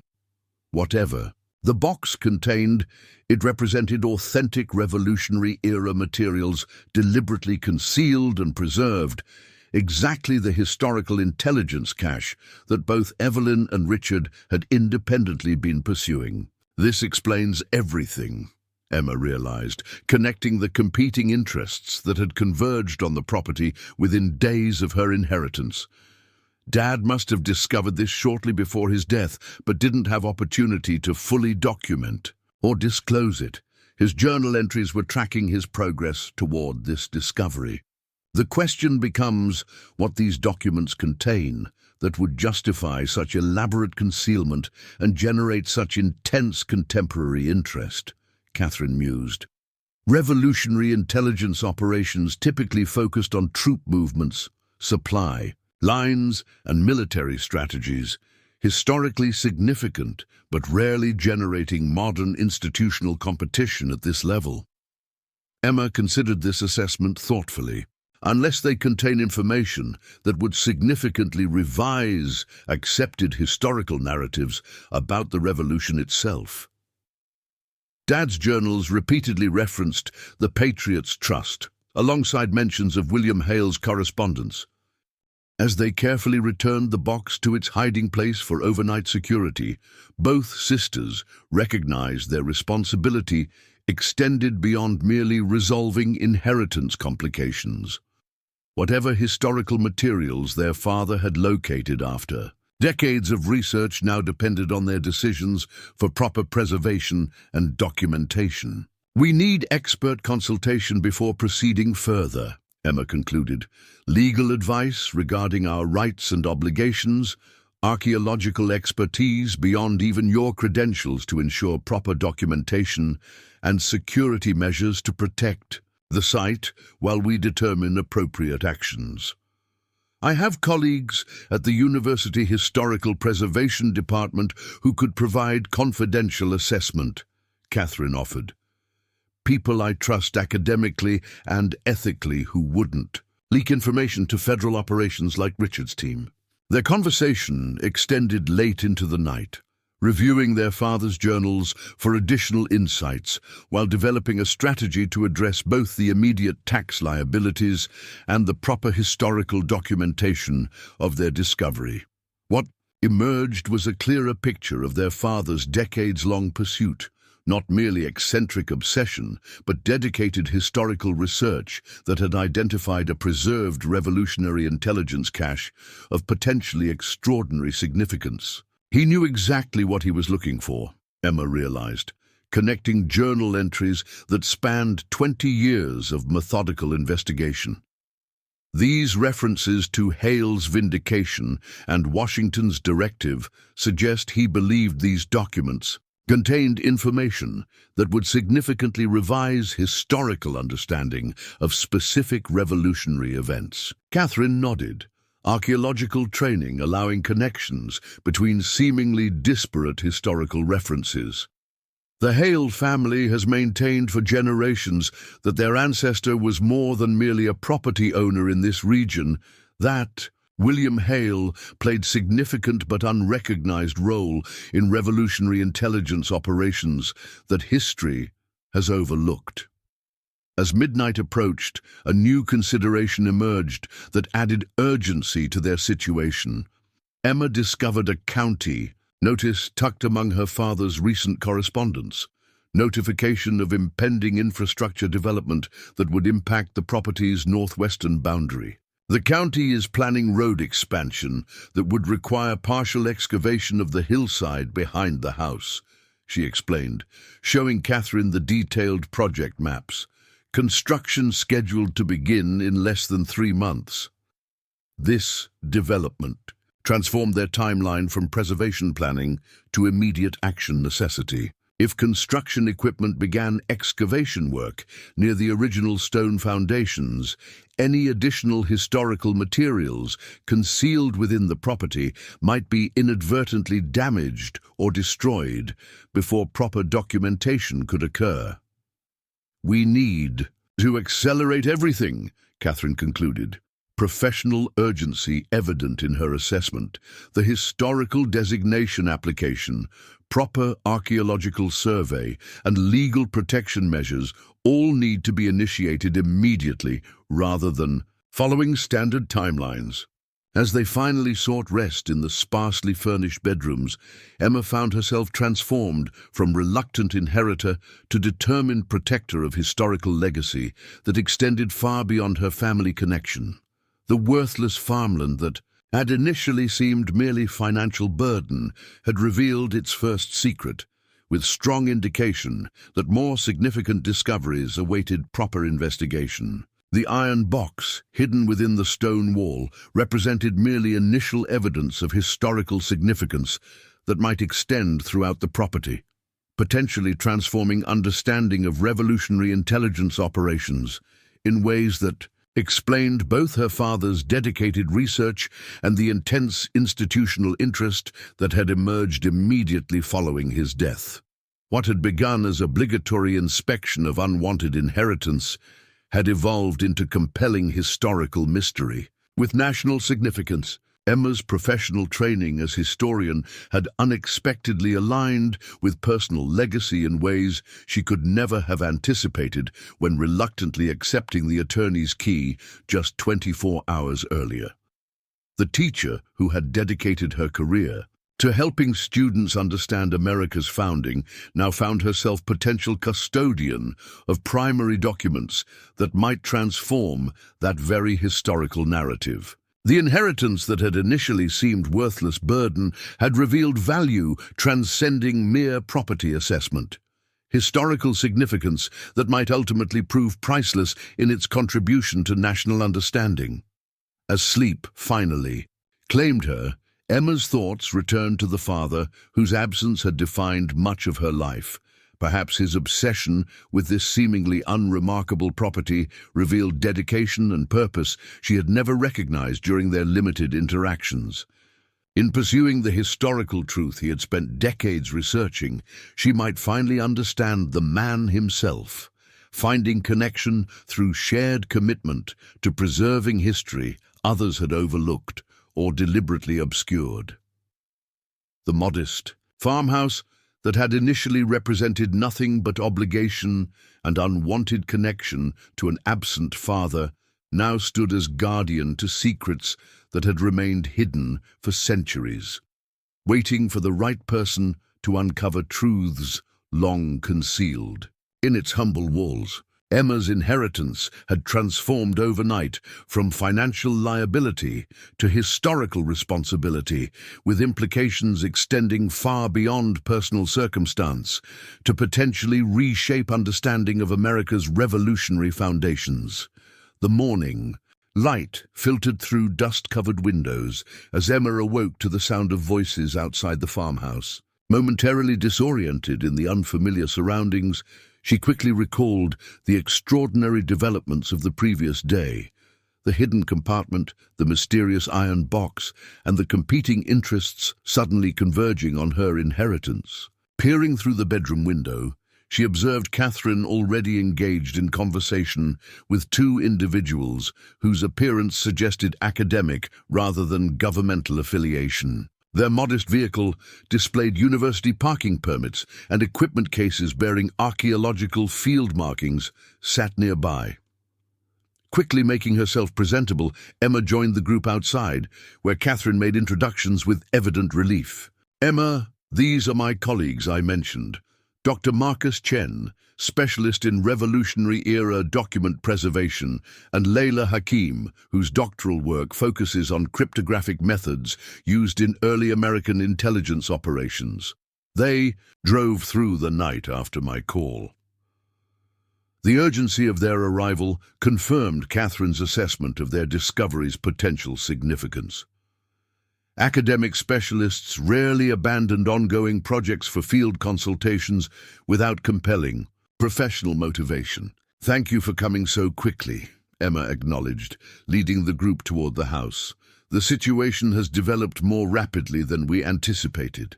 Whatever the box contained, it represented authentic Revolutionary-era materials deliberately concealed and preserved, exactly the historical intelligence cache that both Evelyn and Richard had independently been pursuing. This explains everything, Emma realized, connecting the competing interests that had converged on the property within days of her inheritance. Dad must have discovered this shortly before his death, but didn't have opportunity to fully document or disclose it. His journal entries were tracking his progress toward this discovery. The question becomes what these documents contain that would justify such elaborate concealment and generate such intense contemporary interest, Catherine mused. Revolutionary intelligence operations typically focused on troop movements, supply, lines, and military strategies, historically significant but rarely generating modern institutional competition at this level. Emma considered this assessment thoughtfully. Unless they contain information that would significantly revise accepted historical narratives about the revolution itself. Dad's journals repeatedly referenced the Patriots Trust, alongside mentions of William Hale's correspondence. As they carefully returned the box to its hiding place for overnight security, both sisters recognized their responsibility extended beyond merely resolving inheritance complications. Whatever historical materials their father had located after, decades of research now depended on their decisions for proper preservation and documentation. We need expert consultation before proceeding further, Emma concluded. Legal advice regarding our rights and obligations, archaeological expertise beyond even your credentials to ensure proper documentation, and security measures to protect the site while we determine appropriate actions. I have colleagues at the University Historical Preservation Department who could provide confidential assessment, Catherine offered. People I trust academically and ethically who wouldn't leak information to federal operations like Richard's team. Their conversation extended late into the night, reviewing their father's journals for additional insights while developing a strategy to address both the immediate tax liabilities and the proper historical documentation of their discovery. What emerged was a clearer picture of their father's decades-long pursuit, not merely eccentric obsession, but dedicated historical research that had identified a preserved revolutionary intelligence cache of potentially extraordinary significance. He knew exactly what he was looking for, Emma realized, connecting journal entries that spanned 20 years of methodical investigation. These references to Hale's vindication and Washington's directive suggest he believed these documents contained information that would significantly revise historical understanding of specific revolutionary events. Catherine nodded, archaeological training allowing connections between seemingly disparate historical references. The Hale family has maintained for generations that their ancestor was more than merely a property owner in this region, that William Hale played significant but unrecognized role in revolutionary intelligence operations that history has overlooked. As midnight approached, a new consideration emerged that added urgency to their situation. Emma discovered a county notice tucked among her father's recent correspondence, notification of impending infrastructure development that would impact the property's northwestern boundary. The county is planning road expansion that would require partial excavation of the hillside behind the house, she explained, showing Catherine the detailed project maps. Construction scheduled to begin in less than 3 months. This development transformed their timeline from preservation planning to immediate action necessity. If construction equipment began excavation work near the original stone foundations, any additional historical materials concealed within the property might be inadvertently damaged or destroyed before proper documentation could occur. "We need to accelerate everything," Catherine concluded, professional urgency evident in her assessment. The historical designation application, proper archaeological survey, and legal protection measures all need to be initiated immediately rather than following standard timelines. As they finally sought rest in the sparsely furnished bedrooms, Emma found herself transformed from reluctant inheritor to determined protector of historical legacy that extended far beyond her family connection. The worthless farmland that had initially seemed merely financial burden had revealed its first secret, with strong indication that more significant discoveries awaited proper investigation. The iron box, hidden within the stone wall, represented merely initial evidence of historical significance that might extend throughout the property, potentially transforming understanding of revolutionary intelligence operations in ways that explained both her father's dedicated research and the intense institutional interest that had emerged immediately following his death. What had begun as obligatory inspection of unwanted inheritance had evolved into compelling historical mystery. With national significance, Emma's professional training as historian had unexpectedly aligned with personal legacy in ways she could never have anticipated when reluctantly accepting the attorney's key just 24 hours earlier. The teacher who had dedicated her career to helping students understand America's founding now found herself potential custodian of primary documents that might transform that very historical narrative. The inheritance that had initially seemed worthless burden had revealed value transcending mere property assessment, historical significance that might ultimately prove priceless in its contribution to national understanding. As sleep finally claimed her, Emma's thoughts returned to the father whose absence had defined much of her life. Perhaps his obsession with this seemingly unremarkable property revealed dedication and purpose she had never recognized during their limited interactions. In pursuing the historical truth he had spent decades researching, she might finally understand the man himself, finding connection through shared commitment to preserving history others had overlooked or deliberately obscured. The modest farmhouse that had initially represented nothing but obligation and unwanted connection to an absent father now stood as guardian to secrets that had remained hidden for centuries, waiting for the right person to uncover truths long concealed. In its humble walls, Emma's inheritance had transformed overnight from financial liability to historical responsibility, with implications extending far beyond personal circumstance to potentially reshape understanding of America's revolutionary foundations. The morning light filtered through dust-covered windows as Emma awoke to the sound of voices outside the farmhouse. Momentarily disoriented in the unfamiliar surroundings, she quickly recalled the extraordinary developments of the previous day, the hidden compartment, the mysterious iron box, and the competing interests suddenly converging on her inheritance. Peering through the bedroom window, she observed Catherine already engaged in conversation with two individuals whose appearance suggested academic rather than governmental affiliation. Their modest vehicle displayed university parking permits, and equipment cases bearing archaeological field markings sat nearby. Quickly making herself presentable, Emma joined the group outside, where Catherine made introductions with evident relief. "Emma, these are my colleagues I mentioned. Dr. Marcus Chen, specialist in Revolutionary-era document preservation, and Layla Hakim, whose doctoral work focuses on cryptographic methods used in early American intelligence operations. They drove through the night after my call." The urgency of their arrival confirmed Catherine's assessment of their discovery's potential significance. Academic specialists rarely abandoned ongoing projects for field consultations without compelling professional motivation. "Thank you for coming so quickly," Emma acknowledged, leading the group toward the house. "The situation has developed more rapidly than we anticipated."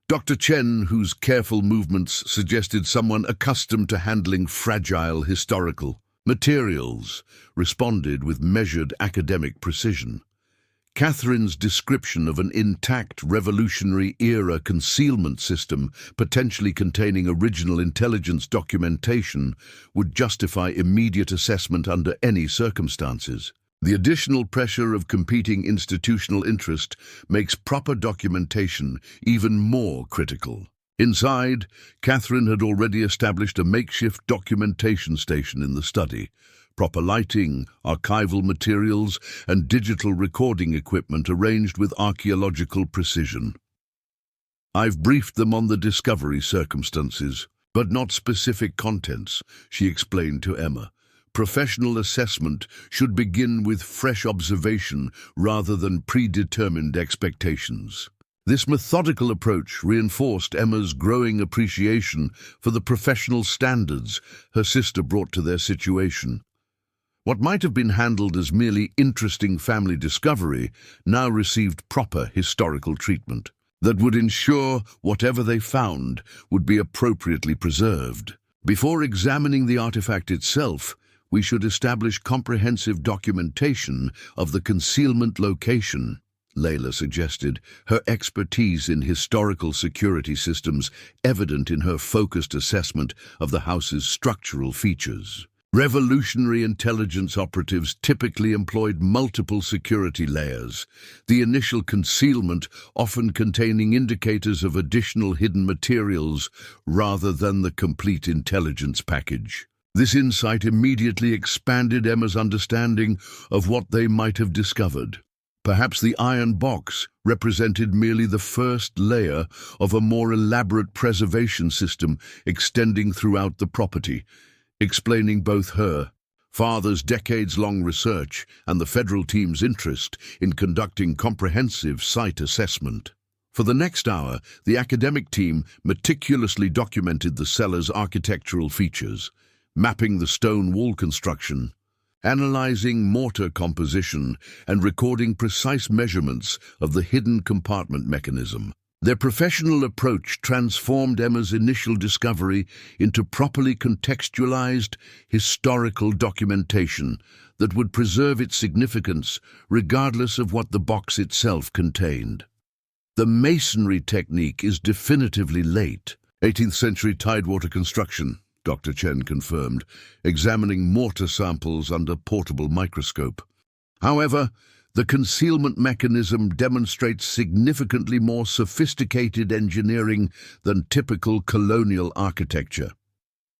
Dr. Chen, whose careful movements suggested someone accustomed to handling fragile historical materials, responded with measured academic precision. Catherine's description of an intact Revolutionary-era concealment system, potentially containing original intelligence documentation, would justify immediate assessment under any circumstances. The additional pressure of competing institutional interest makes proper documentation even more critical. Inside, Catherine had already established a makeshift documentation station in the study. Proper lighting, archival materials, and digital recording equipment arranged with archaeological precision. "I've briefed them on the discovery circumstances, but not specific contents," she explained to Emma. "Professional assessment should begin with fresh observation rather than predetermined expectations." This methodical approach reinforced Emma's growing appreciation for the professional standards her sister brought to their situation. What might have been handled as merely interesting family discovery now received proper historical treatment that would ensure whatever they found would be appropriately preserved. "Before examining the artifact itself, we should establish comprehensive documentation of the concealment location," Layla suggested, her expertise in historical security systems evident in her focused assessment of the house's structural features. Revolutionary intelligence operatives typically employed multiple security layers, the initial concealment often containing indicators of additional hidden materials rather than the complete intelligence package. This insight immediately expanded Emma's understanding of what they might have discovered. Perhaps the iron box represented merely the first layer of a more elaborate preservation system extending throughout the property, explaining both her father's decades-long research and the federal team's interest in conducting comprehensive site assessment. For the next hour, the academic team meticulously documented the cellar's architectural features, mapping the stone wall construction, analyzing mortar composition, and recording precise measurements of the hidden compartment mechanism. Their professional approach transformed Emma's initial discovery into properly contextualized historical documentation that would preserve its significance regardless of what the box itself contained. "The masonry technique is definitively late. 18th century tidewater construction," Dr. Chen confirmed, examining mortar samples under portable microscope. However, the concealment mechanism demonstrates significantly more sophisticated engineering than typical colonial architecture.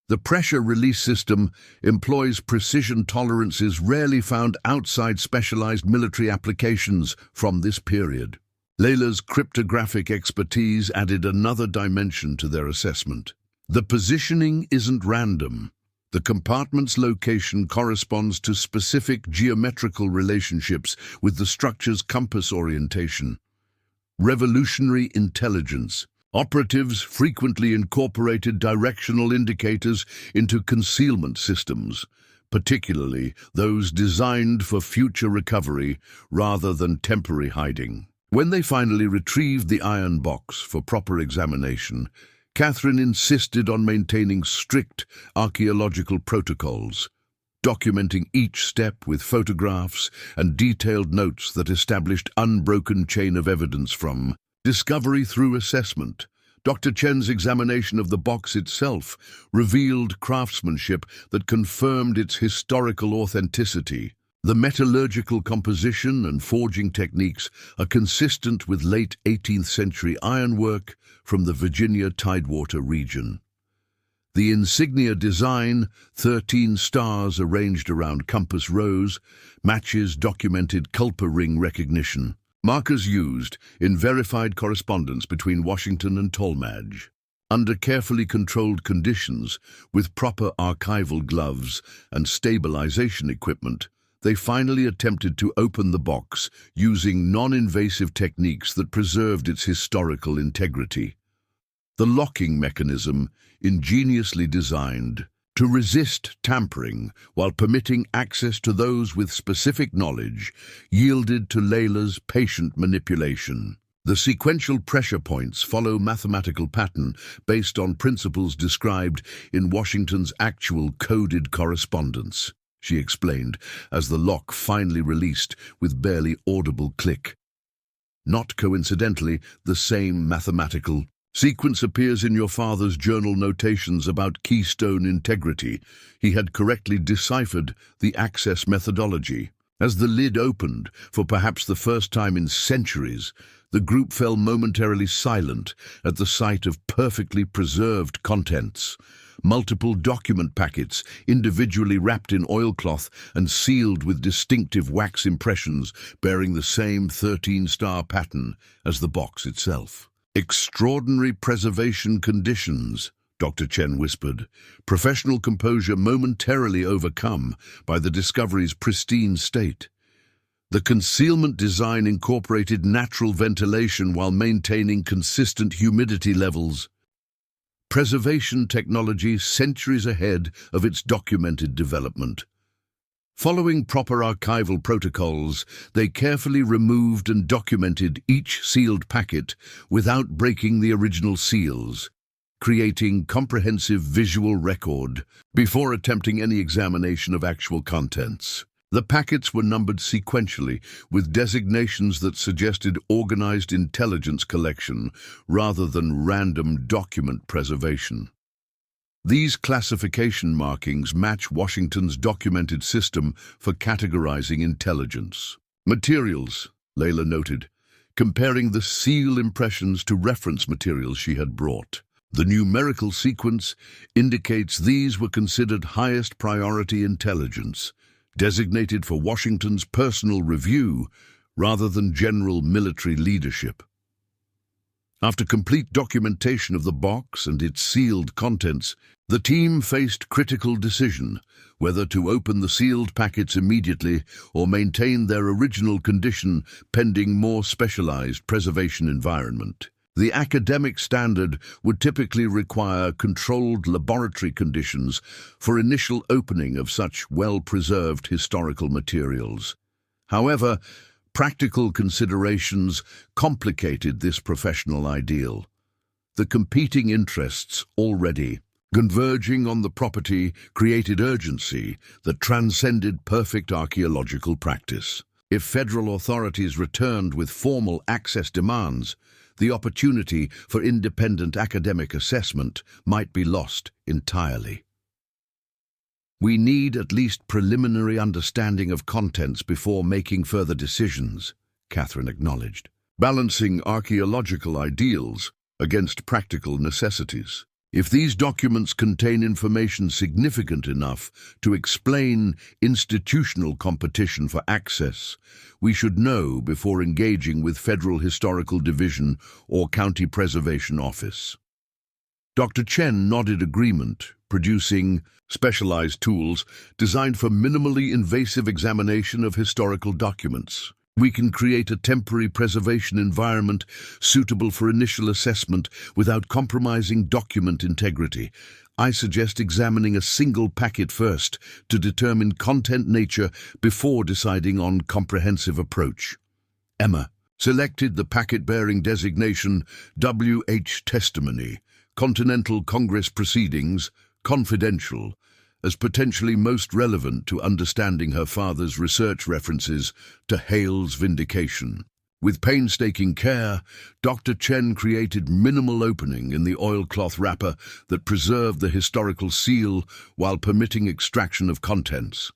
The pressure release system employs precision tolerances rarely found outside specialized military applications from this period. Layla's cryptographic expertise added another dimension to their assessment. The positioning isn't random. The compartment's location corresponds to specific geometrical relationships with the structure's compass orientation. Revolutionary intelligence. Operatives frequently incorporated directional indicators into concealment systems, particularly those designed for future recovery rather than temporary hiding. When they finally retrieved the iron box for proper examination, Catherine insisted on maintaining strict archaeological protocols, documenting each step with photographs and detailed notes that established unbroken chain of evidence from discovery through assessment. Dr. Chen's examination of the box itself revealed craftsmanship that confirmed its historical authenticity. The metallurgical composition and forging techniques are consistent with late 18th century ironwork from the Virginia Tidewater region. The insignia design, 13 stars arranged around compass rose, matches documented Culper ring recognition. Markers used in verified correspondence between Washington and Tolmage. Under carefully controlled conditions, with proper archival gloves and stabilization equipment, they finally attempted to open the box using non-invasive techniques that preserved its historical integrity. The locking mechanism, ingeniously designed to resist tampering while permitting access to those with specific knowledge, yielded to Layla's patient manipulation. The sequential pressure points follow mathematical pattern based on principles described in Washington's actual coded correspondence, she explained, as the lock finally released with barely audible click. Not coincidentally, the same mathematical sequence appears in your father's journal notations about keystone integrity. He had correctly deciphered the access methodology. As the lid opened, for perhaps the first time in centuries, the group fell momentarily silent at the sight of perfectly preserved contents. Multiple document packets, individually wrapped in oilcloth and sealed with distinctive wax impressions bearing the same 13-star pattern as the box itself. "Extraordinary preservation conditions," Dr. Chen whispered, professional composure momentarily overcome by the discovery's pristine state. The concealment design incorporated natural ventilation while maintaining consistent humidity levels. Preservation technology centuries ahead of its documented development. Following proper archival protocols, they carefully removed and documented each sealed packet without breaking the original seals, creating comprehensive visual record before attempting any examination of actual contents. The packets were numbered sequentially, with designations that suggested organized intelligence collection rather than random document preservation. These classification markings match Washington's documented system for categorizing intelligence. "Materials," Layla noted, comparing the seal impressions to reference materials she had brought. The numerical sequence indicates these were considered highest priority intelligence, designated for Washington's personal review rather than general military leadership. After complete documentation of the box and its sealed contents, the team faced critical decision whether to open the sealed packets immediately or maintain their original condition pending more specialized preservation environment. The academic standard would typically require controlled laboratory conditions for initial opening of such well-preserved historical materials. However, practical considerations complicated this professional ideal. The competing interests already converging on the property created urgency that transcended perfect archaeological practice. If federal authorities returned with formal access demands, the opportunity for independent academic assessment might be lost entirely. "We need at least preliminary understanding of contents before making further decisions," Catherine acknowledged, balancing archaeological ideals against practical necessities. If these documents contain information significant enough to explain institutional competition for access, we should know before engaging with Federal Historical Division or County Preservation Office. Dr. Chen nodded agreement, producing specialized tools designed for minimally invasive examination of historical documents. We can create a temporary preservation environment suitable for initial assessment without compromising document integrity. I suggest examining a single packet first to determine content nature before deciding on comprehensive approach. Emma selected the packet-bearing designation WH Testimony, Continental Congress Proceedings, Confidential, as potentially most relevant to understanding her father's research references to Hale's vindication. With painstaking care, Dr. Chen created minimal opening in the oilcloth wrapper that preserved the historical seal while permitting extraction of contents.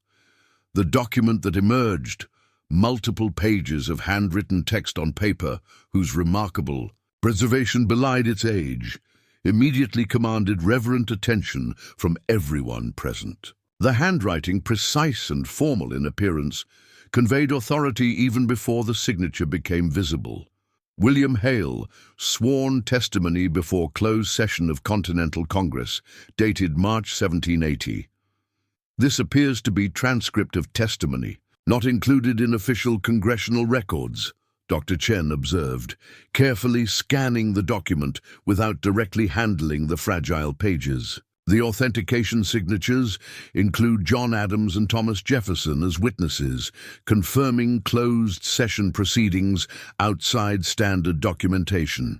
The document that emerged, multiple pages of handwritten text on paper whose remarkable preservation belied its age, immediately commanded reverent attention from everyone present. The handwriting, precise and formal in appearance, conveyed authority even before the signature became visible. William Hale, sworn testimony before closed session of Continental Congress, dated March 1780. This appears to be transcript of testimony, not included in official congressional records, Dr. Chen observed, carefully scanning the document without directly handling the fragile pages. The authentication signatures include John Adams and Thomas Jefferson as witnesses, confirming closed session proceedings outside standard documentation.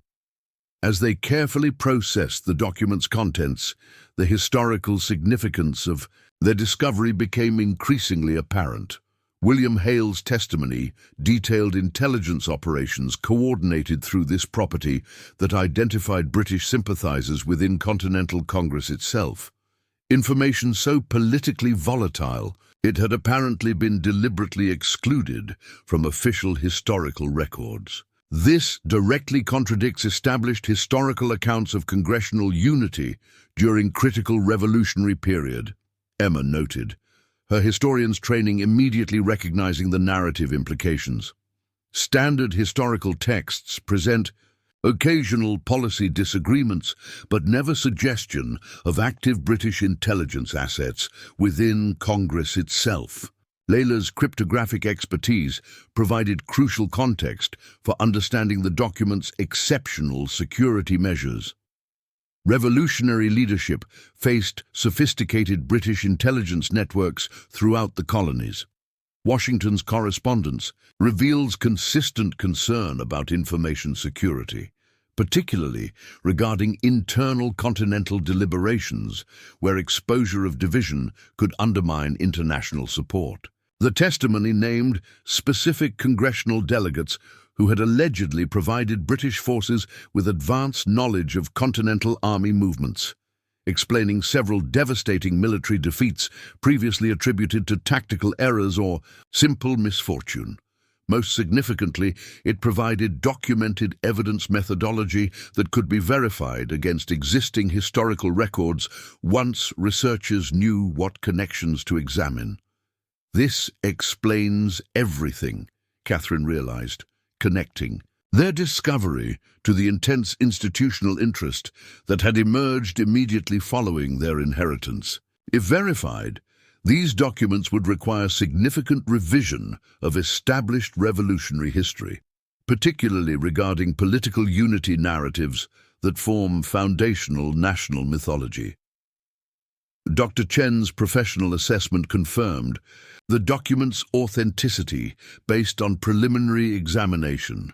As they carefully processed the document's contents, the historical significance of their discovery became increasingly apparent. William Hale's testimony detailed intelligence operations coordinated through this property that identified British sympathizers within Continental Congress itself. Information so politically volatile, it had apparently been deliberately excluded from official historical records. This directly contradicts established historical accounts of congressional unity during critical revolutionary period, Emma noted, her historian's training immediately recognizing the narrative implications. Standard historical texts present occasional policy disagreements, but never suggestion of active British intelligence assets within Congress itself. Layla's cryptographic expertise provided crucial context for understanding the document's exceptional security measures. Revolutionary leadership faced sophisticated British intelligence networks throughout the colonies. Washington's correspondence reveals consistent concern about information security, particularly regarding internal continental deliberations where exposure of division could undermine international support. The testimony named specific congressional delegates who had allegedly provided British forces with advanced knowledge of Continental Army movements, explaining several devastating military defeats previously attributed to tactical errors or simple misfortune. Most significantly, it provided documented evidence methodology that could be verified against existing historical records once researchers knew what connections to examine. This explains everything, Catherine realized, connecting their discovery to the intense institutional interest that had emerged immediately following their inheritance. If verified, these documents would require significant revision of established revolutionary history, particularly regarding political unity narratives that form foundational national mythology. Dr. Chen's professional assessment confirmed the document's authenticity based on preliminary examination.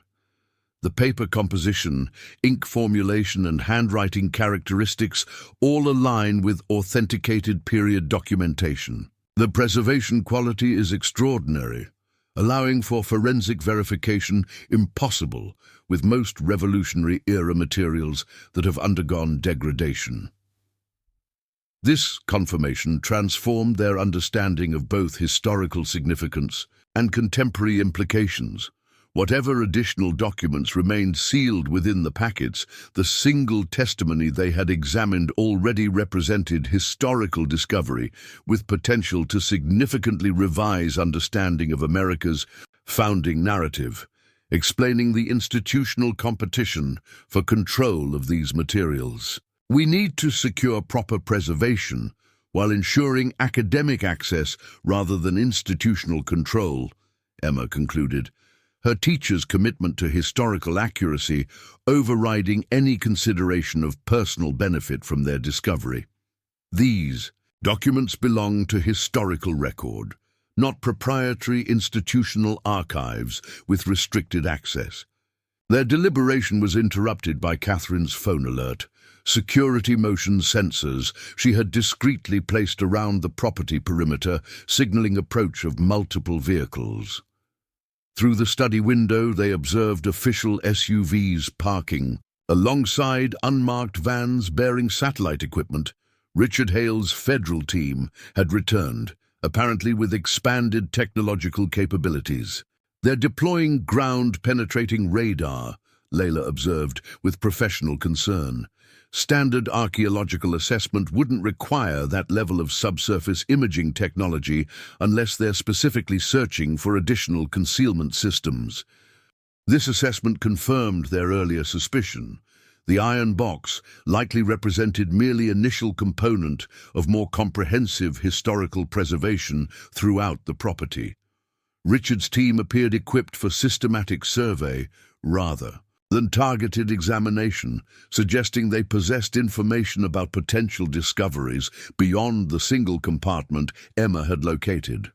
The paper composition, ink formulation, and handwriting characteristics all align with authenticated period documentation. The preservation quality is extraordinary, allowing for forensic verification impossible with most revolutionary-era materials that have undergone degradation. This confirmation transformed their understanding of both historical significance and contemporary implications. Whatever additional documents remained sealed within the packets, the single testimony they had examined already represented historical discovery with potential to significantly revise understanding of America's founding narrative, explaining the institutional competition for control of these materials. We need to secure proper preservation while ensuring academic access rather than institutional control, Emma concluded, her teacher's commitment to historical accuracy overriding any consideration of personal benefit from their discovery. These documents belong to historical record, not proprietary institutional archives with restricted access. Their deliberation was interrupted by Catherine's phone alert. Security motion sensors she had discreetly placed around the property perimeter, signaling approach of multiple vehicles. Through the study window, they observed official SUVs parking. Alongside unmarked vans bearing satellite equipment, Richard Hale's federal team had returned, apparently with expanded technological capabilities. They're deploying ground-penetrating radar, Layla observed with professional concern. Standard archaeological assessment wouldn't require that level of subsurface imaging technology unless they're specifically searching for additional concealment systems. This assessment confirmed their earlier suspicion. The iron box likely represented merely initial component of more comprehensive historical preservation throughout the property. Richard's team appeared equipped for systematic survey rather than targeted examination, suggesting they possessed information about potential discoveries beyond the single compartment Emma had located.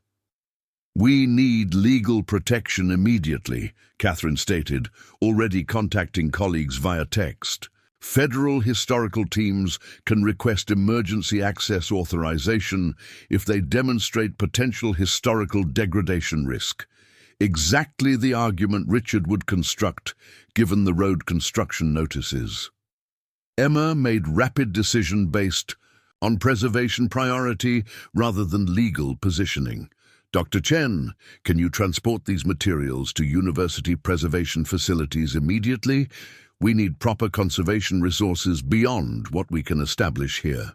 "We need legal protection immediately," Catherine stated, already contacting colleagues via text. "Federal historical teams can request emergency access authorization if they demonstrate potential historical degradation risk." Exactly the argument Richard would construct, given the road construction notices. Emma made rapid decision based on preservation priority rather than legal positioning. "Dr. Chen, can you transport these materials to university preservation facilities immediately? We need proper conservation resources beyond what we can establish here."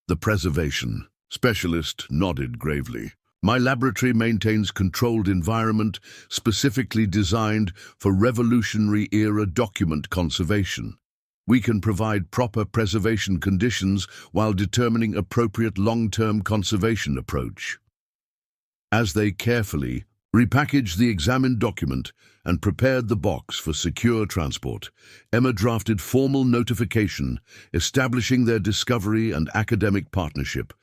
The preservation specialist nodded gravely. "My laboratory maintains controlled environment specifically designed for Revolutionary-era document conservation. We can provide proper preservation conditions while determining appropriate long-term conservation approach." As they carefully repackaged the examined document and prepared the box for secure transport, Emma drafted formal notification establishing their discovery and academic partnership,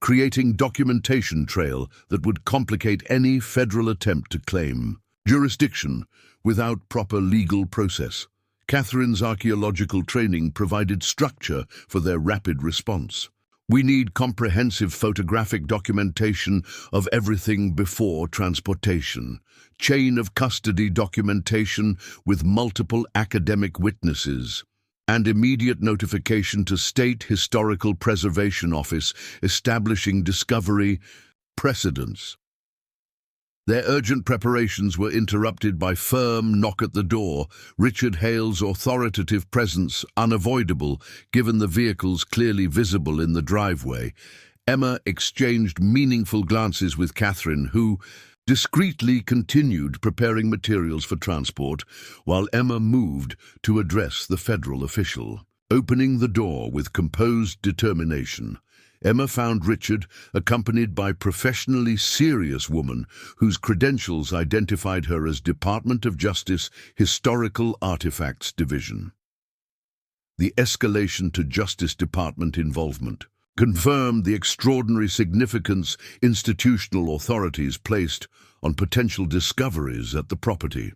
creating documentation trail that would complicate any federal attempt to claim jurisdiction without proper legal process. Catherine's archaeological training provided structure for their rapid response. "We need comprehensive photographic documentation of everything before transportation, chain of custody documentation with multiple academic witnesses, and immediate notification to State Historical Preservation Office establishing discovery precedents." Their urgent preparations were interrupted by firm knock at the door, Richard Hale's authoritative presence unavoidable given the vehicles clearly visible in the driveway. Emma exchanged meaningful glances with Catherine, who discreetly continued preparing materials for transport, while Emma moved to address the federal official. Opening the door with composed determination, Emma found Richard accompanied by a professionally serious woman whose credentials identified her as Department of Justice Historical Artifacts Division. The escalation to Justice Department involvement confirmed the extraordinary significance institutional authorities placed on potential discoveries at the property.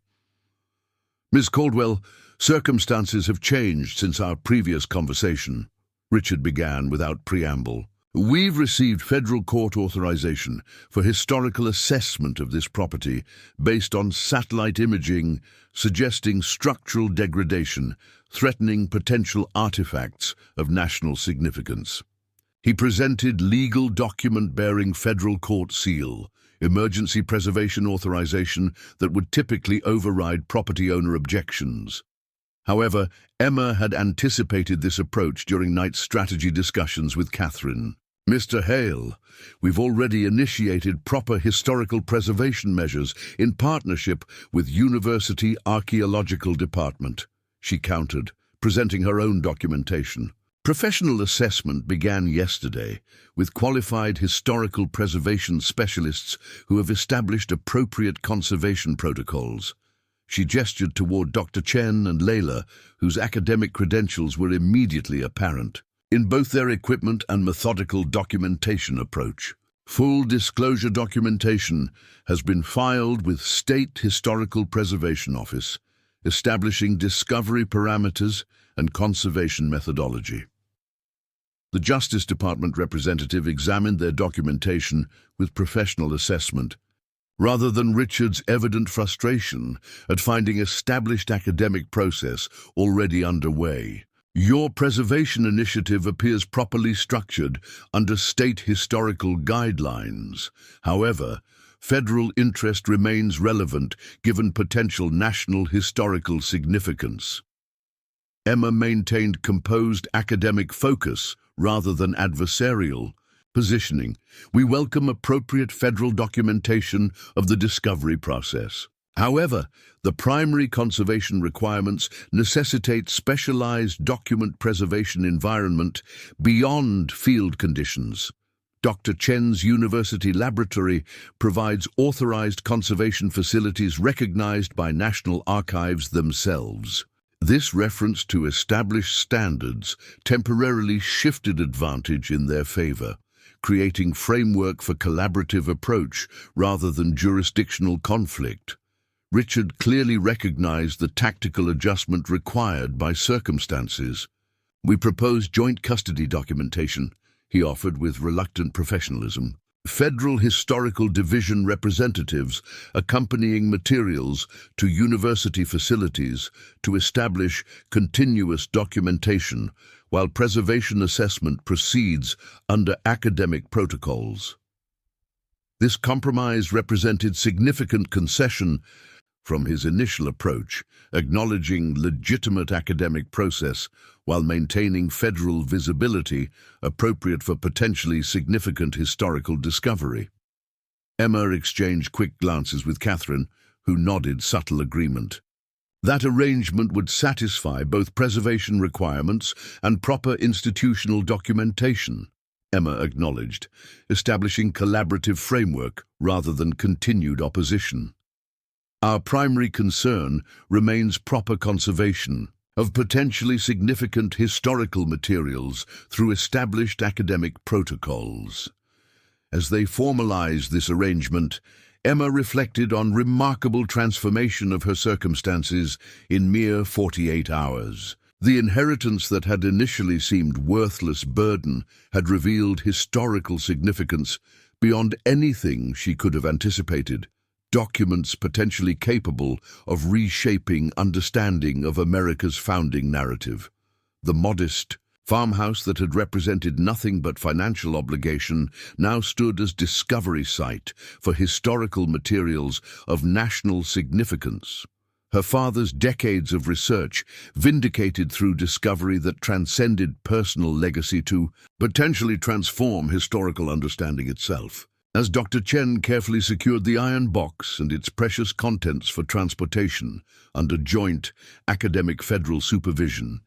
"Ms. Caldwell, circumstances have changed since our previous conversation," Richard began without preamble. "We've received federal court authorization for historical assessment of this property based on satellite imaging suggesting structural degradation, threatening potential artifacts of national significance." He presented legal document bearing federal court seal, emergency preservation authorization that would typically override property owner objections. However, Emma had anticipated this approach during night's strategy discussions with Catherine. "Mr. Hale, we've already initiated proper historical preservation measures in partnership with University Archaeological Department," she countered, presenting her own documentation. "Professional assessment began yesterday with qualified historical preservation specialists who have established appropriate conservation protocols." She gestured toward Dr. Chen and Layla, whose academic credentials were immediately apparent in both their equipment and methodical documentation approach. "Full disclosure documentation has been filed with State Historical Preservation Office, establishing discovery parameters and conservation methodology." The Justice Department representative examined their documentation with professional assessment, rather than Richard's evident frustration at finding established academic process already underway. "Your preservation initiative appears properly structured under state historical guidelines. However, federal interest remains relevant given potential national historical significance." Emma maintained composed academic focus rather than adversarial positioning. "We welcome appropriate federal documentation of the discovery process. However, the primary conservation requirements necessitate specialized document preservation environment beyond field conditions." Dr. Chen's university laboratory provides authorized conservation facilities recognized by National Archives themselves. This reference to established standards temporarily shifted advantage in their favor, creating framework for collaborative approach rather than jurisdictional conflict. Richard clearly recognized the tactical adjustment required by circumstances. "We propose joint custody documentation," he offered with reluctant professionalism. Federal Historical Division representatives accompanying materials to university facilities to establish continuous documentation while preservation assessment proceeds under academic protocols. This compromise represented significant concession from his initial approach, acknowledging legitimate academic process while maintaining federal visibility appropriate for potentially significant historical discovery. Emma exchanged quick glances with Catherine, who nodded subtle agreement. That arrangement would satisfy both preservation requirements and proper institutional documentation, Emma acknowledged, establishing collaborative framework rather than continued opposition. "Our primary concern remains proper conservation of potentially significant historical materials through established academic protocols." As they formalized this arrangement, Emma reflected on remarkable transformation of her circumstances in mere 48 hours. The inheritance that had initially seemed worthless burden had revealed historical significance beyond anything she could have anticipated. Documents potentially capable of reshaping understanding of America's founding narrative. The modest farmhouse that had represented nothing but financial obligation now stood as discovery site for historical materials of national significance. Her father's decades of research vindicated through discovery that transcended personal legacy to potentially transform historical understanding itself. As Dr. Chen carefully secured the iron box and its precious contents for transportation under joint academic federal supervision,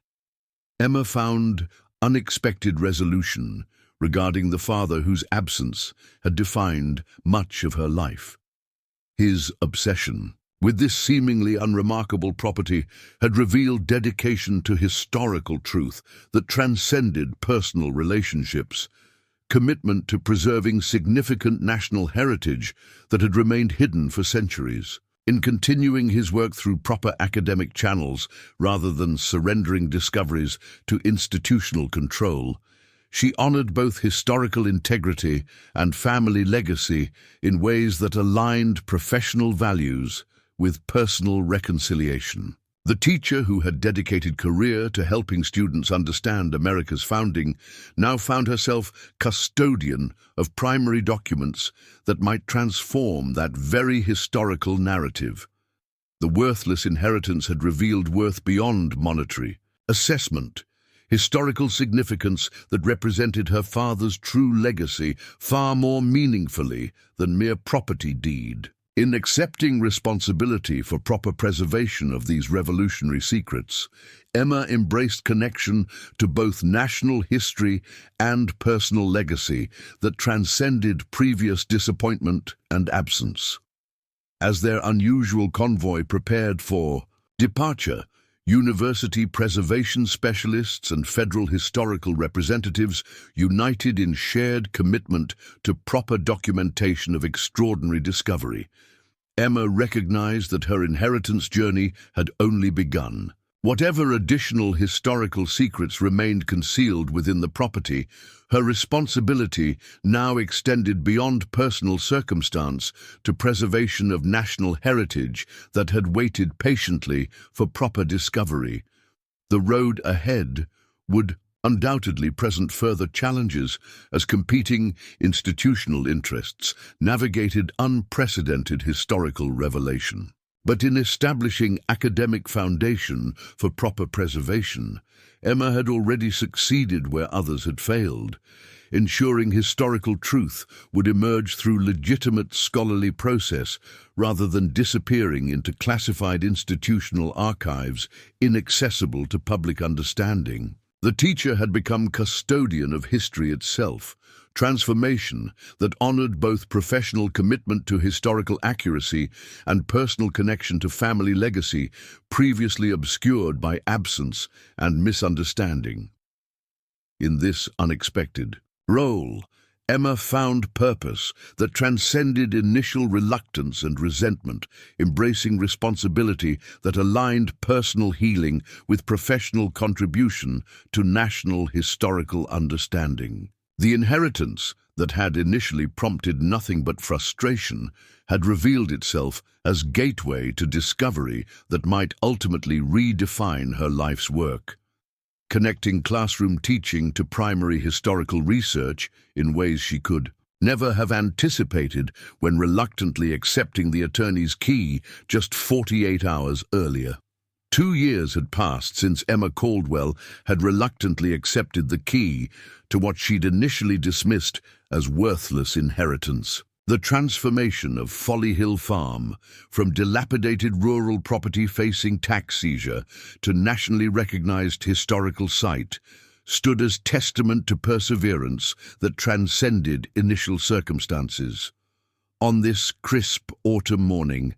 Emma found unexpected resolution regarding the father whose absence had defined much of her life. His obsession with this seemingly unremarkable property had revealed dedication to historical truth that transcended personal relationships, commitment to preserving significant national heritage that had remained hidden for centuries. In continuing his work through proper academic channels rather than surrendering discoveries to institutional control, she honored both historical integrity and family legacy in ways that aligned professional values with personal reconciliation. The teacher who had dedicated career to helping students understand America's founding now found herself custodian of primary documents that might transform that very historical narrative. The worthless inheritance had revealed worth beyond monetary assessment, historical significance that represented her father's true legacy far more meaningfully than mere property deed. In accepting responsibility for proper preservation of these revolutionary secrets, Emma embraced connection to both national history and personal legacy that transcended previous disappointment and absence. As their unusual convoy prepared for departure, university preservation specialists and federal historical representatives united in shared commitment to proper documentation of extraordinary discovery. Emma recognized that her inheritance journey had only begun. Whatever additional historical secrets remained concealed within the property, her responsibility now extended beyond personal circumstance to preservation of national heritage that had waited patiently for proper discovery. The road ahead would undoubtedly present further challenges as competing institutional interests navigated unprecedented historical revelation. But in establishing academic foundation for proper preservation, Emma had already succeeded where others had failed, ensuring historical truth would emerge through legitimate scholarly process rather than disappearing into classified institutional archives inaccessible to public understanding. The teacher had become custodian of history itself, transformation that honored both professional commitment to historical accuracy and personal connection to family legacy previously obscured by absence and misunderstanding. In this unexpected role, Emma found purpose that transcended initial reluctance and resentment, embracing responsibility that aligned personal healing with professional contribution to national historical understanding. The inheritance that had initially prompted nothing but frustration had revealed itself as gateway to discovery that might ultimately redefine her life's work. Connecting classroom teaching to primary historical research in ways she could never have anticipated when reluctantly accepting the attorney's key just 48 hours earlier. 2 years had passed since Emma Caldwell had reluctantly accepted the key to what she'd initially dismissed as worthless inheritance. The transformation of Folly Hill Farm from dilapidated rural property facing tax seizure to nationally recognized historical site stood as testament to perseverance that transcended initial circumstances. On this crisp autumn morning,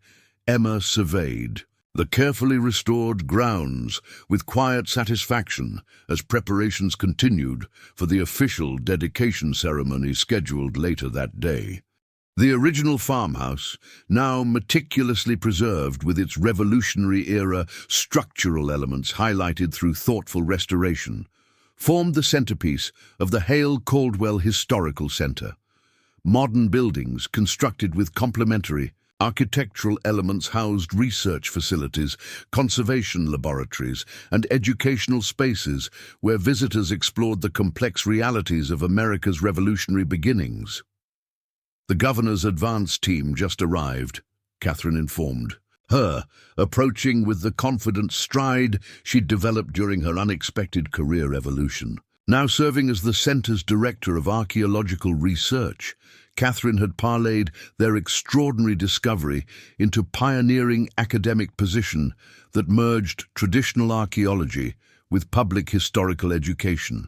Emma surveyed the carefully restored grounds with quiet satisfaction as preparations continued for the official dedication ceremony scheduled later that day. The original farmhouse, now meticulously preserved with its Revolutionary-era structural elements highlighted through thoughtful restoration, formed the centerpiece of the Hale Caldwell Historical Center. Modern buildings constructed with complementary architectural elements housed research facilities, conservation laboratories, and educational spaces where visitors explored the complex realities of America's revolutionary beginnings. The governor's advance team just arrived, Catherine informed her, approaching with the confident stride she'd developed during her unexpected career evolution. Now serving as the center's director of archaeological research, Catherine had parlayed their extraordinary discovery into pioneering academic position that merged traditional archaeology with public historical education.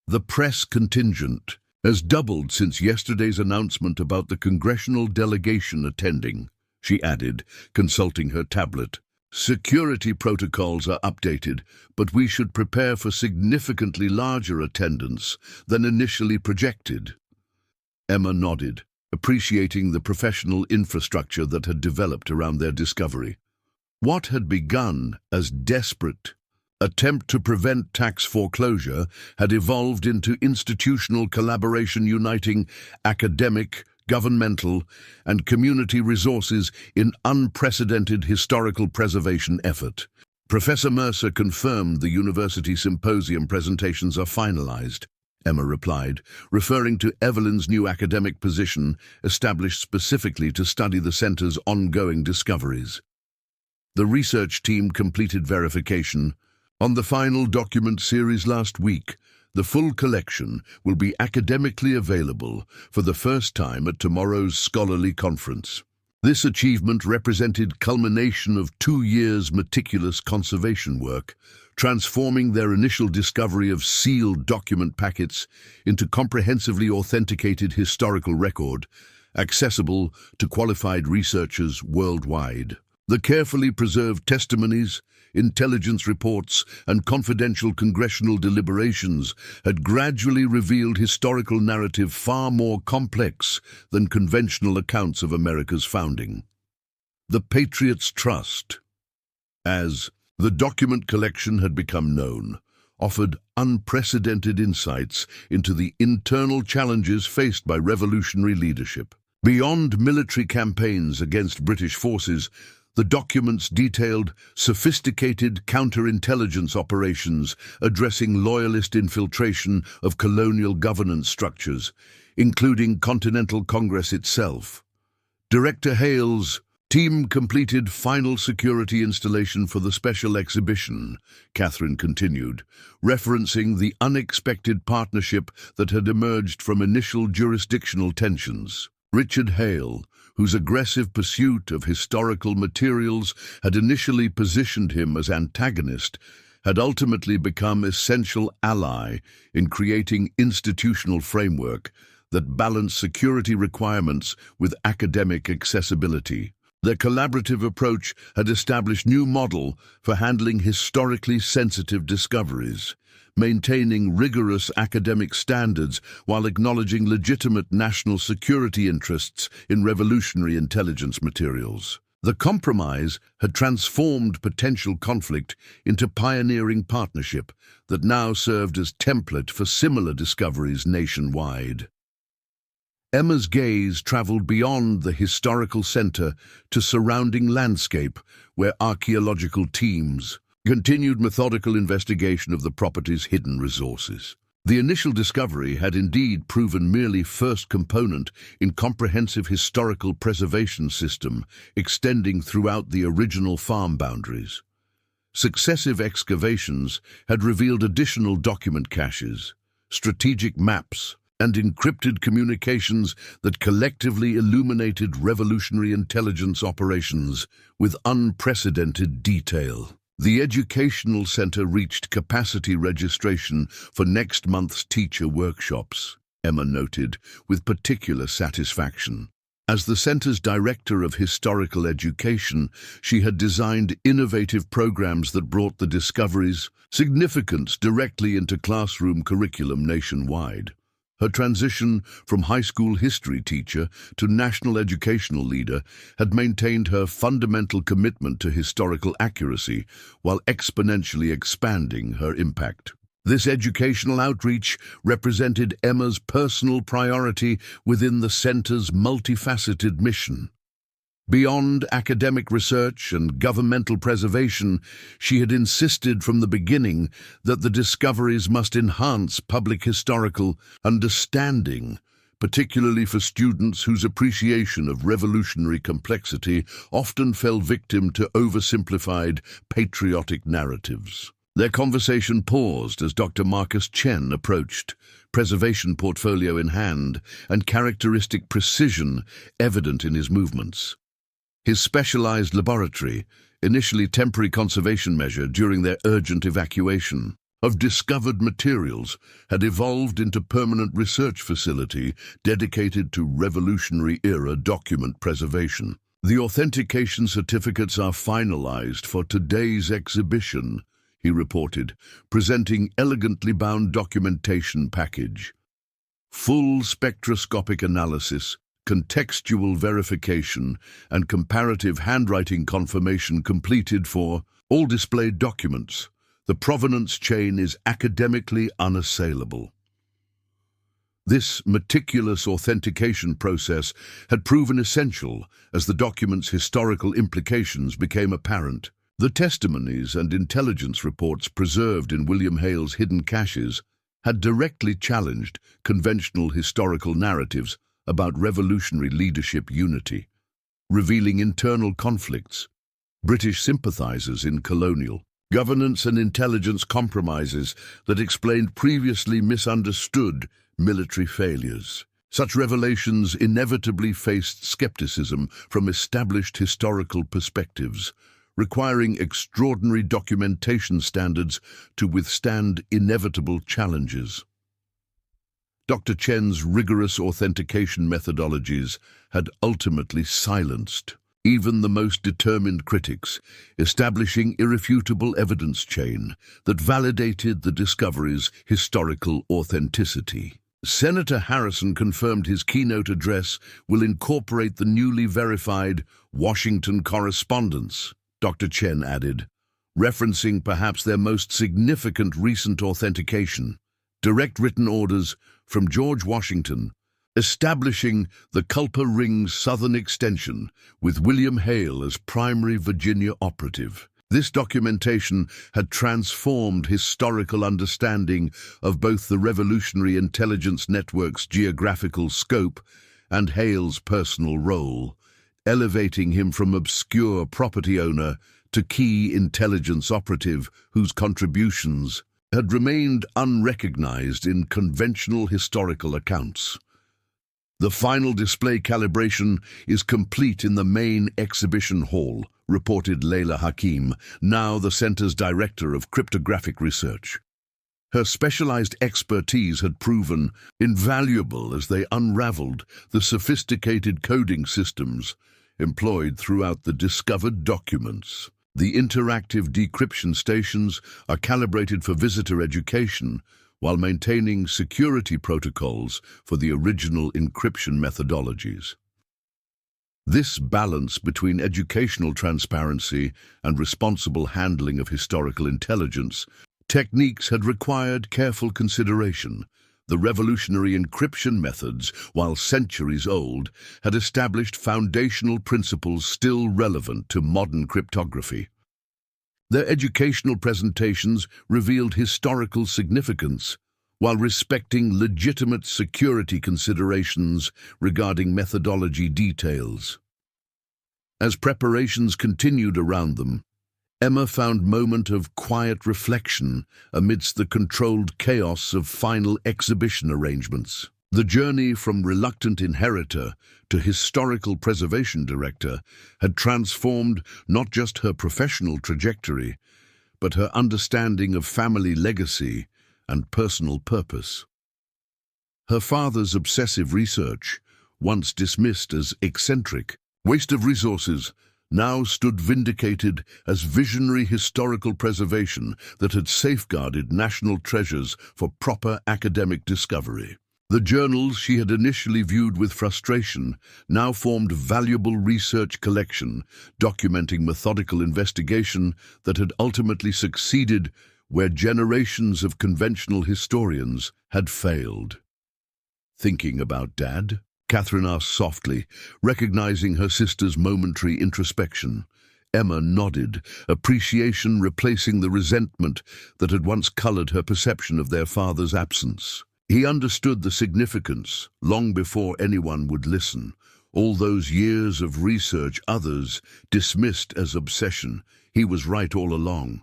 The press contingent has doubled since yesterday's announcement about the congressional delegation attending, she added, consulting her tablet. Security protocols are updated, but we should prepare for significantly larger attendance than initially projected. Emma nodded, appreciating the professional infrastructure that had developed around their discovery. What had begun as desperate attempt to prevent tax foreclosure had evolved into institutional collaboration uniting academic, governmental, and community resources in unprecedented historical preservation effort. Professor Mercer confirmed the university symposium presentations are finalized, Emma replied, referring to Evelyn's new academic position established specifically to study the center's ongoing discoveries. The research team completed verification on the final document series last week. The full collection will be academically available for the first time at tomorrow's scholarly conference. This achievement represented culmination of 2 years' meticulous conservation work, transforming their initial discovery of sealed document packets into comprehensively authenticated historical record, accessible to qualified researchers worldwide. The carefully preserved testimonies, intelligence reports, and confidential congressional deliberations had gradually revealed historical narrative far more complex than conventional accounts of America's founding. The Patriots' Trust, as the document collection had become known, offered unprecedented insights into the internal challenges faced by revolutionary leadership. Beyond military campaigns against British forces, the documents detailed sophisticated counterintelligence operations addressing loyalist infiltration of colonial governance structures, including Continental Congress itself. Director Hale's team completed final security installation for the special exhibition, Catherine continued, referencing the unexpected partnership that had emerged from initial jurisdictional tensions. Richard Hale, whose aggressive pursuit of historical materials had initially positioned him as antagonist, had ultimately become essential ally in creating institutional framework that balanced security requirements with academic accessibility. Their collaborative approach had established new model for handling historically sensitive discoveries, maintaining rigorous academic standards while acknowledging legitimate national security interests in revolutionary intelligence materials. The compromise had transformed potential conflict into pioneering partnership that now served as template for similar discoveries nationwide. Emma's gaze traveled beyond the historical center to surrounding landscape, where archaeological teams continued methodical investigation of the property's hidden resources. The initial discovery had indeed proven merely first component in comprehensive historical preservation system extending throughout the original farm boundaries. Successive excavations had revealed additional document caches, strategic maps, and encrypted communications that collectively illuminated revolutionary intelligence operations with unprecedented detail. The educational center reached capacity registration for next month's teacher workshops, Emma noted with particular satisfaction. As the center's director of historical education, she had designed innovative programs that brought the discoveries' significance directly into classroom curriculum nationwide. Her transition from high school history teacher to national educational leader had maintained her fundamental commitment to historical accuracy while exponentially expanding her impact. This educational outreach represented Emma's personal priority within the center's multifaceted mission. Beyond academic research and governmental preservation, she had insisted from the beginning that the discoveries must enhance public historical understanding, particularly for students whose appreciation of revolutionary complexity often fell victim to oversimplified patriotic narratives. Their conversation paused as Dr. Marcus Chen approached, preservation portfolio in hand and characteristic precision evident in his movements. His specialized laboratory, initially temporary conservation measure during their urgent evacuation of discovered materials, had evolved into permanent research facility dedicated to revolutionary-era document preservation. The authentication certificates are finalized for today's exhibition, he reported, presenting elegantly bound documentation package. Full spectroscopic analysis, contextual verification, and comparative handwriting confirmation completed for all displayed documents. The provenance chain is academically unassailable. This meticulous authentication process had proven essential as the document's historical implications became apparent. The testimonies and intelligence reports preserved in William Hale's hidden caches had directly challenged conventional historical narratives about revolutionary leadership unity, revealing internal conflicts, British sympathizers in colonial governance and intelligence compromises that explained previously misunderstood military failures. Such revelations inevitably faced skepticism from established historical perspectives, requiring extraordinary documentation standards to withstand inevitable challenges. Dr. Chen's rigorous authentication methodologies had ultimately silenced even the most determined critics, establishing irrefutable evidence chain that validated the discovery's historical authenticity. Senator Harrison confirmed his keynote address will incorporate the newly verified Washington correspondence, Dr. Chen added, referencing perhaps their most significant recent authentication, direct written orders from George Washington, establishing the Culper Ring's southern extension with William Hale as primary Virginia operative. This documentation had transformed historical understanding of both the Revolutionary Intelligence Network's geographical scope and Hale's personal role, elevating him from obscure property owner to key intelligence operative whose contributions had remained unrecognized in conventional historical accounts. The final display calibration is complete in the main exhibition hall, reported Layla Hakim, now the center's director of cryptographic research. Her specialized expertise had proven invaluable as they unraveled the sophisticated coding systems employed throughout the discovered documents. The interactive decryption stations are calibrated for visitor education while maintaining security protocols for the original encryption methodologies. This balance between educational transparency and responsible handling of historical intelligence techniques had required careful consideration. The revolutionary encryption methods, while centuries old, had established foundational principles still relevant to modern cryptography. Their educational presentations revealed historical significance while respecting legitimate security considerations regarding methodology details. As preparations continued around them, Emma found moment of quiet reflection amidst the controlled chaos of final exhibition arrangements. The journey from reluctant inheritor to historical preservation director had transformed not just her professional trajectory, but her understanding of family legacy and personal purpose. Her father's obsessive research, once dismissed as eccentric, waste of resources, now stood vindicated as visionary historical preservation that had safeguarded national treasures for proper academic discovery. The journals she had initially viewed with frustration now formed a valuable research collection, documenting methodical investigation that had ultimately succeeded where generations of conventional historians had failed. "Thinking about Dad?" Catherine asked softly, recognizing her sister's momentary introspection. Emma nodded, appreciation replacing the resentment that had once colored her perception of their father's absence. He understood the significance long before anyone would listen. All those years of research others dismissed as obsession, he was right all along.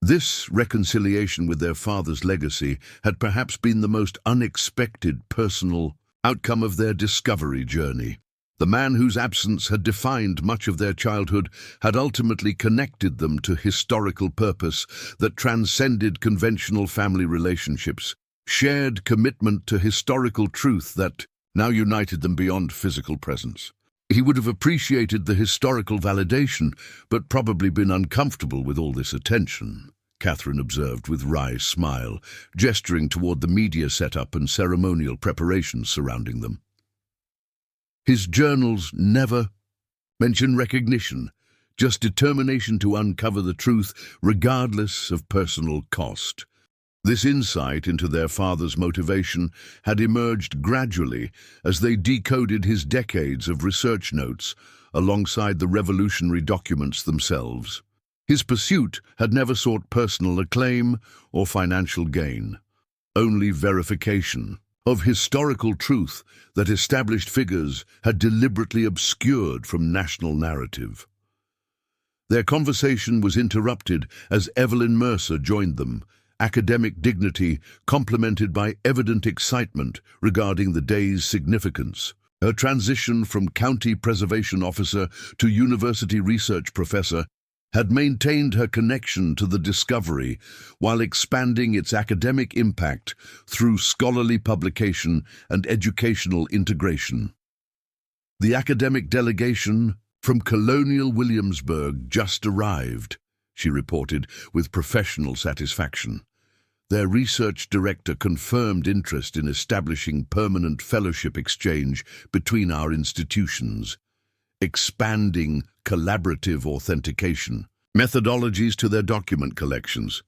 This reconciliation with their father's legacy had perhaps been the most unexpected personal outcome of their discovery journey. The man whose absence had defined much of their childhood had ultimately connected them to historical purpose that transcended conventional family relationships, shared commitment to historical truth that now united them beyond physical presence. He would have appreciated the historical validation, but probably been uncomfortable with all this attention, Catherine observed with wry smile, gesturing toward the media setup and ceremonial preparations surrounding them. His journals never mention recognition, just determination to uncover the truth regardless of personal cost. This insight into their father's motivation had emerged gradually as they decoded his decades of research notes alongside the revolutionary documents themselves. His pursuit had never sought personal acclaim or financial gain, only verification of historical truth that established figures had deliberately obscured from national narrative. Their conversation was interrupted as Evelyn Mercer joined them, academic dignity complemented by evident excitement regarding the day's significance. Her transition from county preservation officer to university research professor had maintained her connection to the discovery while expanding its academic impact through scholarly publication and educational integration. The academic delegation from colonial Williamsburg just arrived, she reported with professional satisfaction. Their research director confirmed interest in establishing permanent fellowship exchange between our institutions, expanding collaborative authentication methodologies to their document collections.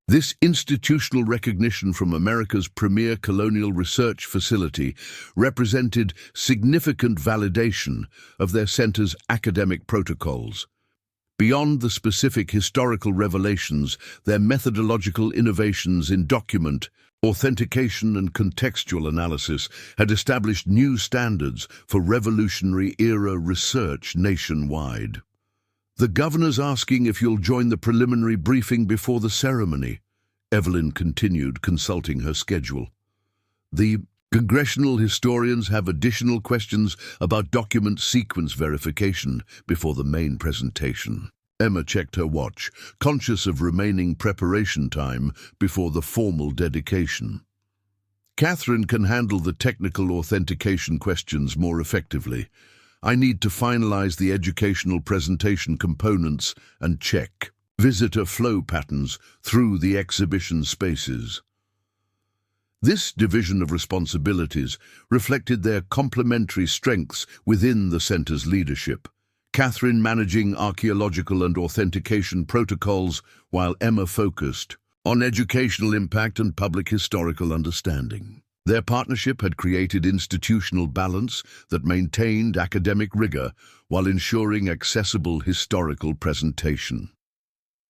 This institutional recognition from America's premier colonial research facility represented significant validation of their center's academic protocols. Beyond the specific historical revelations, their methodological innovations in document authentication and contextual analysis had established new standards for revolutionary-era research nationwide. "The governor's asking if you'll join the preliminary briefing before the ceremony," Evelyn continued, consulting her schedule. The congressional historians have additional questions about document sequence verification before the main presentation. Emma checked her watch, conscious of remaining preparation time before the formal dedication. Catherine can handle the technical authentication questions more effectively. I need to finalize the educational presentation components and check visitor flow patterns through the exhibition spaces. This division of responsibilities reflected their complementary strengths within the center's leadership. Catherine managing archaeological and authentication protocols, while Emma focused on educational impact and public historical understanding. Their partnership had created institutional balance that maintained academic rigor while ensuring accessible historical presentation.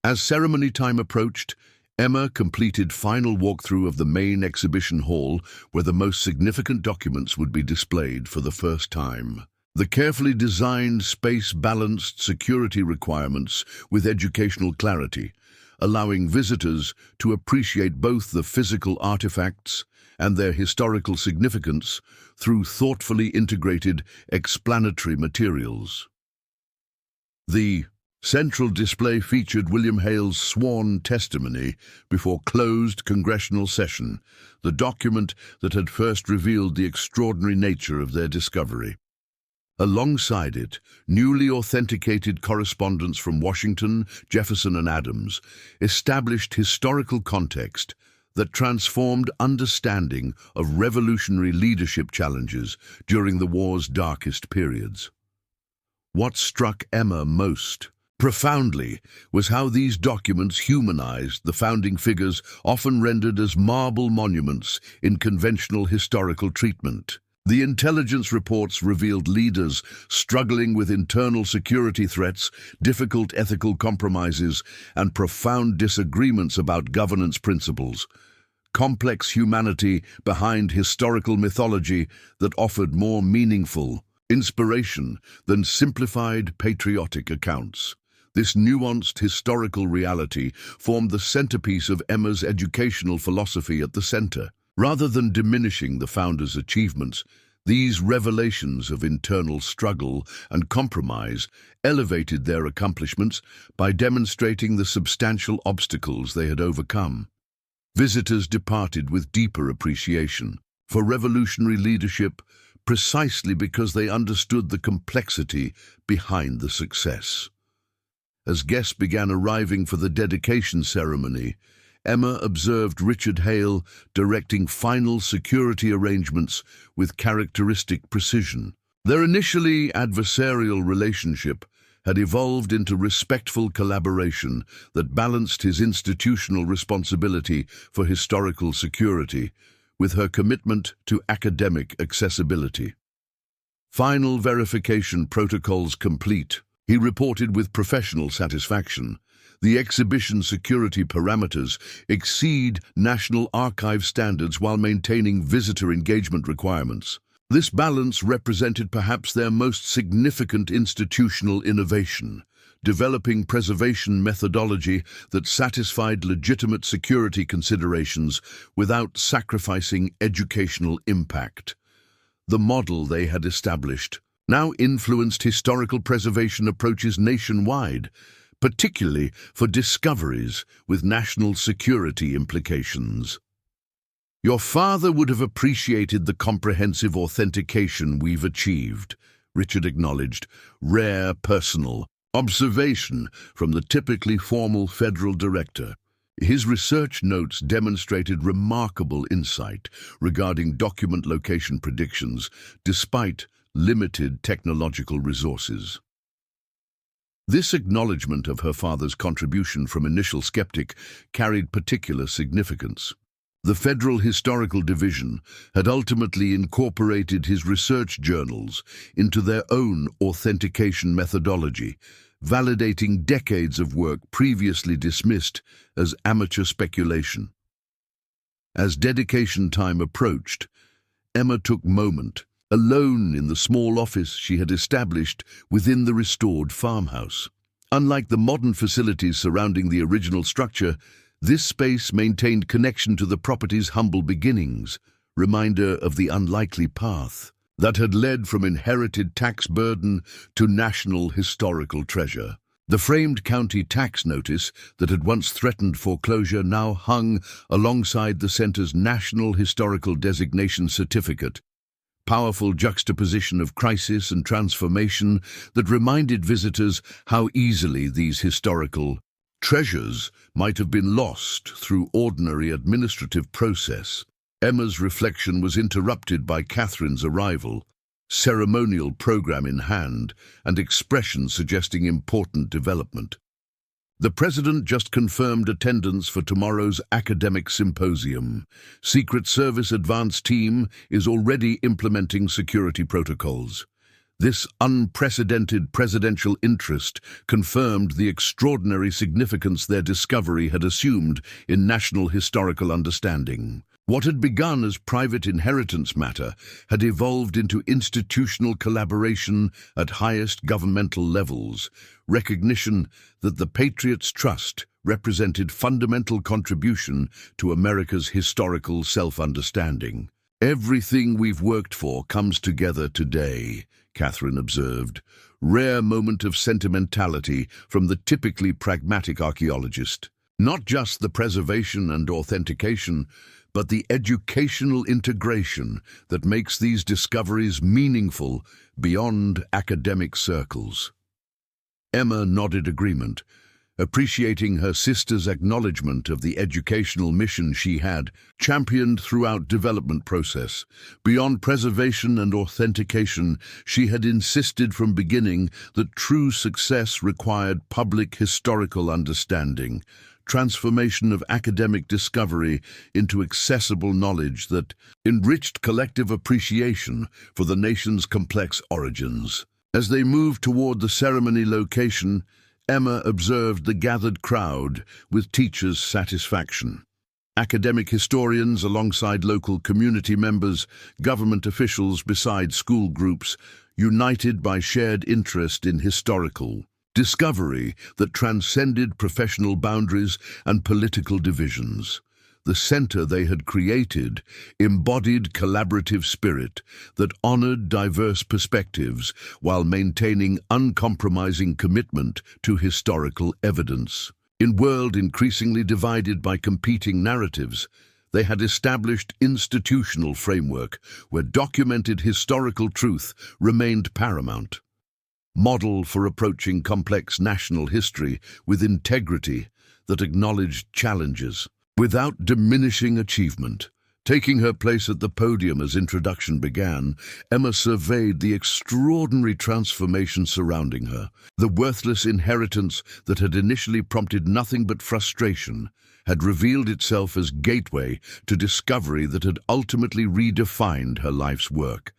As ceremony time approached, Emma completed final walkthrough of the main exhibition hall where the most significant documents would be displayed for the first time. The carefully designed space balanced security requirements with educational clarity, allowing visitors to appreciate both the physical artifacts and their historical significance through thoughtfully integrated explanatory materials. The central display featured William Hale's sworn testimony before closed congressional session, the document that had first revealed the extraordinary nature of their discovery. Alongside it, newly authenticated correspondence from Washington, Jefferson, and Adams established historical context that transformed understanding of revolutionary leadership challenges during the war's darkest periods. What struck Emma most profoundly was how these documents humanized the founding figures often rendered as marble monuments in conventional historical treatment. The intelligence reports revealed leaders struggling with internal security threats, difficult ethical compromises, and profound disagreements about governance principles. Complex humanity behind historical mythology that offered more meaningful inspiration than simplified patriotic accounts. This nuanced historical reality formed the centerpiece of Emma's educational philosophy at the center. Rather than diminishing the founders' achievements, these revelations of internal struggle and compromise elevated their accomplishments by demonstrating the substantial obstacles they had overcome. Visitors departed with deeper appreciation for revolutionary leadership precisely because they understood the complexity behind the success. As guests began arriving for the dedication ceremony, Emma observed Richard Hale directing final security arrangements with characteristic precision. Their initially adversarial relationship had evolved into respectful collaboration that balanced his institutional responsibility for historical security with her commitment to academic accessibility. Final verification protocols complete, he reported with professional satisfaction. The exhibition security parameters exceed National Archive standards while maintaining visitor engagement requirements. This balance represented perhaps their most significant institutional innovation, developing preservation methodology that satisfied legitimate security considerations without sacrificing educational impact. The model they had established now influenced historical preservation approaches nationwide, particularly for discoveries with national security implications. Your father would have appreciated the comprehensive authentication we've achieved, Richard acknowledged, rare personal observation from the typically formal federal director. His research notes demonstrated remarkable insight regarding document location predictions despite limited technological resources. This acknowledgement of her father's contribution from initial skeptic carried particular significance. The Federal Historical Division had ultimately incorporated his research journals into their own authentication methodology, validating decades of work previously dismissed as amateur speculation. As dedication time approached, Emma took moment, alone in the small office she had established within the restored farmhouse. Unlike the modern facilities surrounding the original structure, this space maintained connection to the property's humble beginnings, reminder of the unlikely path that had led from inherited tax burden to national historical treasure. The framed county tax notice that had once threatened foreclosure now hung alongside the center's National Historical Designation Certificate, powerful juxtaposition of crisis and transformation that reminded visitors how easily these historical treasures might have been lost through ordinary administrative process. Emma's reflection was interrupted by Catherine's arrival, ceremonial program in hand and expression suggesting important development. The president just confirmed attendance for tomorrow's academic symposium. Secret Service advance team is already implementing security protocols. This unprecedented presidential interest confirmed the extraordinary significance their discovery had assumed in national historical understanding. What had begun as private inheritance matter had evolved into institutional collaboration at highest governmental levels, recognition that the Patriots' trust represented fundamental contribution to America's historical self-understanding. "Everything we've worked for comes together today," Catherine observed, rare moment of sentimentality from the typically pragmatic archaeologist. Not just the preservation and authentication, but the educational integration that makes these discoveries meaningful beyond academic circles. Emma nodded agreement, appreciating her sister's acknowledgement of the educational mission she had championed throughout development process. Beyond preservation and authentication, she had insisted from beginning that true success required public historical understanding, transformation of academic discovery into accessible knowledge that enriched collective appreciation for the nation's complex origins. As they moved toward the ceremony location, Emma observed the gathered crowd with teachers' satisfaction. Academic historians alongside local community members, government officials beside school groups, united by shared interest in historical discovery that transcended professional boundaries and political divisions. The center they had created embodied collaborative spirit that honored diverse perspectives while maintaining uncompromising commitment to historical evidence. In a world increasingly divided by competing narratives, they had established institutional framework where documented historical truth remained paramount. Model for approaching complex national history with integrity that acknowledged challenges without diminishing achievement. Taking her place at the podium as introduction began, Emma surveyed the extraordinary transformation surrounding her. The worthless inheritance that had initially prompted nothing but frustration had revealed itself as gateway to discovery that had ultimately redefined her life's work,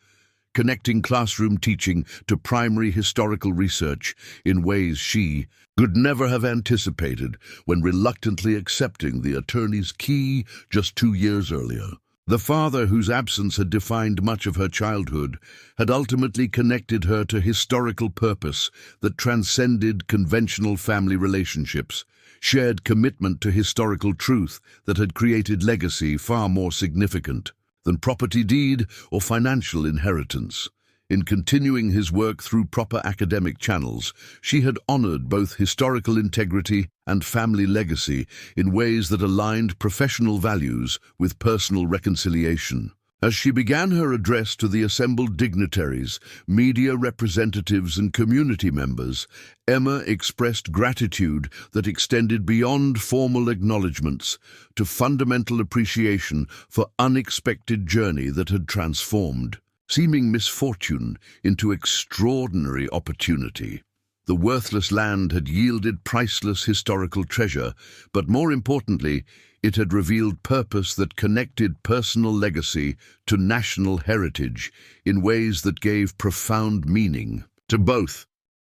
connecting classroom teaching to primary historical research in ways she could never have anticipated when reluctantly accepting the attorney's key just 2 years earlier. The father whose absence had defined much of her childhood had ultimately connected her to historical purpose that transcended conventional family relationships, shared commitment to historical truth that had created legacy far more significant than property deed or financial inheritance. In continuing his work through proper academic channels, she had honored both historical integrity and family legacy in ways that aligned professional values with personal reconciliation. As she began her address to the assembled dignitaries, media representatives and community members, Emma expressed gratitude that extended beyond formal acknowledgements to fundamental appreciation for unexpected journey that had transformed seeming misfortune into extraordinary opportunity. The worthless land had yielded priceless historical treasure, but more importantly, it had revealed purpose that connected personal legacy to national heritage in ways that gave profound meaning to both.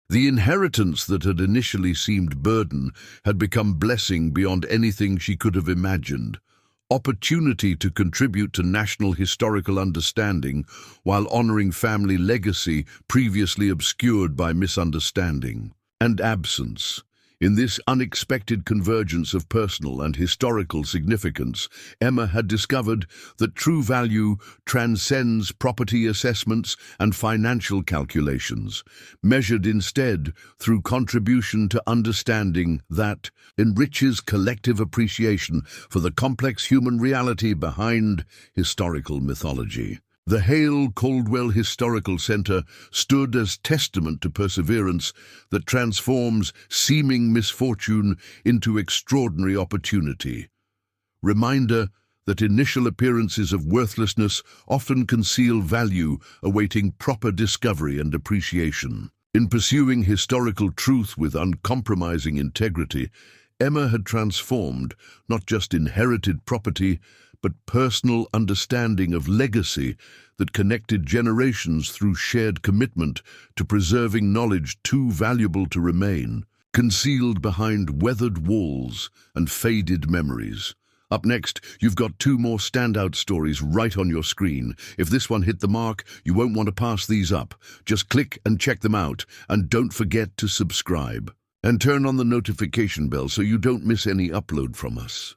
The inheritance that had initially seemed burden had become blessing beyond anything she could have imagined. Opportunity to contribute to national historical understanding while honoring family legacy previously obscured by misunderstanding and absence. In this unexpected convergence of personal and historical significance, Emma had discovered that true value transcends property assessments and financial calculations, measured instead through contribution to understanding that enriches collective appreciation for the complex human reality behind historical mythology. The Hale Caldwell Historical Center stood as testament to perseverance that transforms seeming misfortune into extraordinary opportunity. Reminder that initial appearances of worthlessness often conceal value awaiting proper discovery and appreciation. In pursuing historical truth with uncompromising integrity, Emma had transformed not just inherited property, but personal understanding of legacy that connected generations through shared commitment to preserving knowledge too valuable to remain, concealed behind weathered walls and faded memories. Up next, you've got two more standout stories right on your screen. If this one hit the mark, you won't want to pass these up. Just click and check them out, and don't forget to subscribe. And turn on the notification bell so you don't miss any upload from us.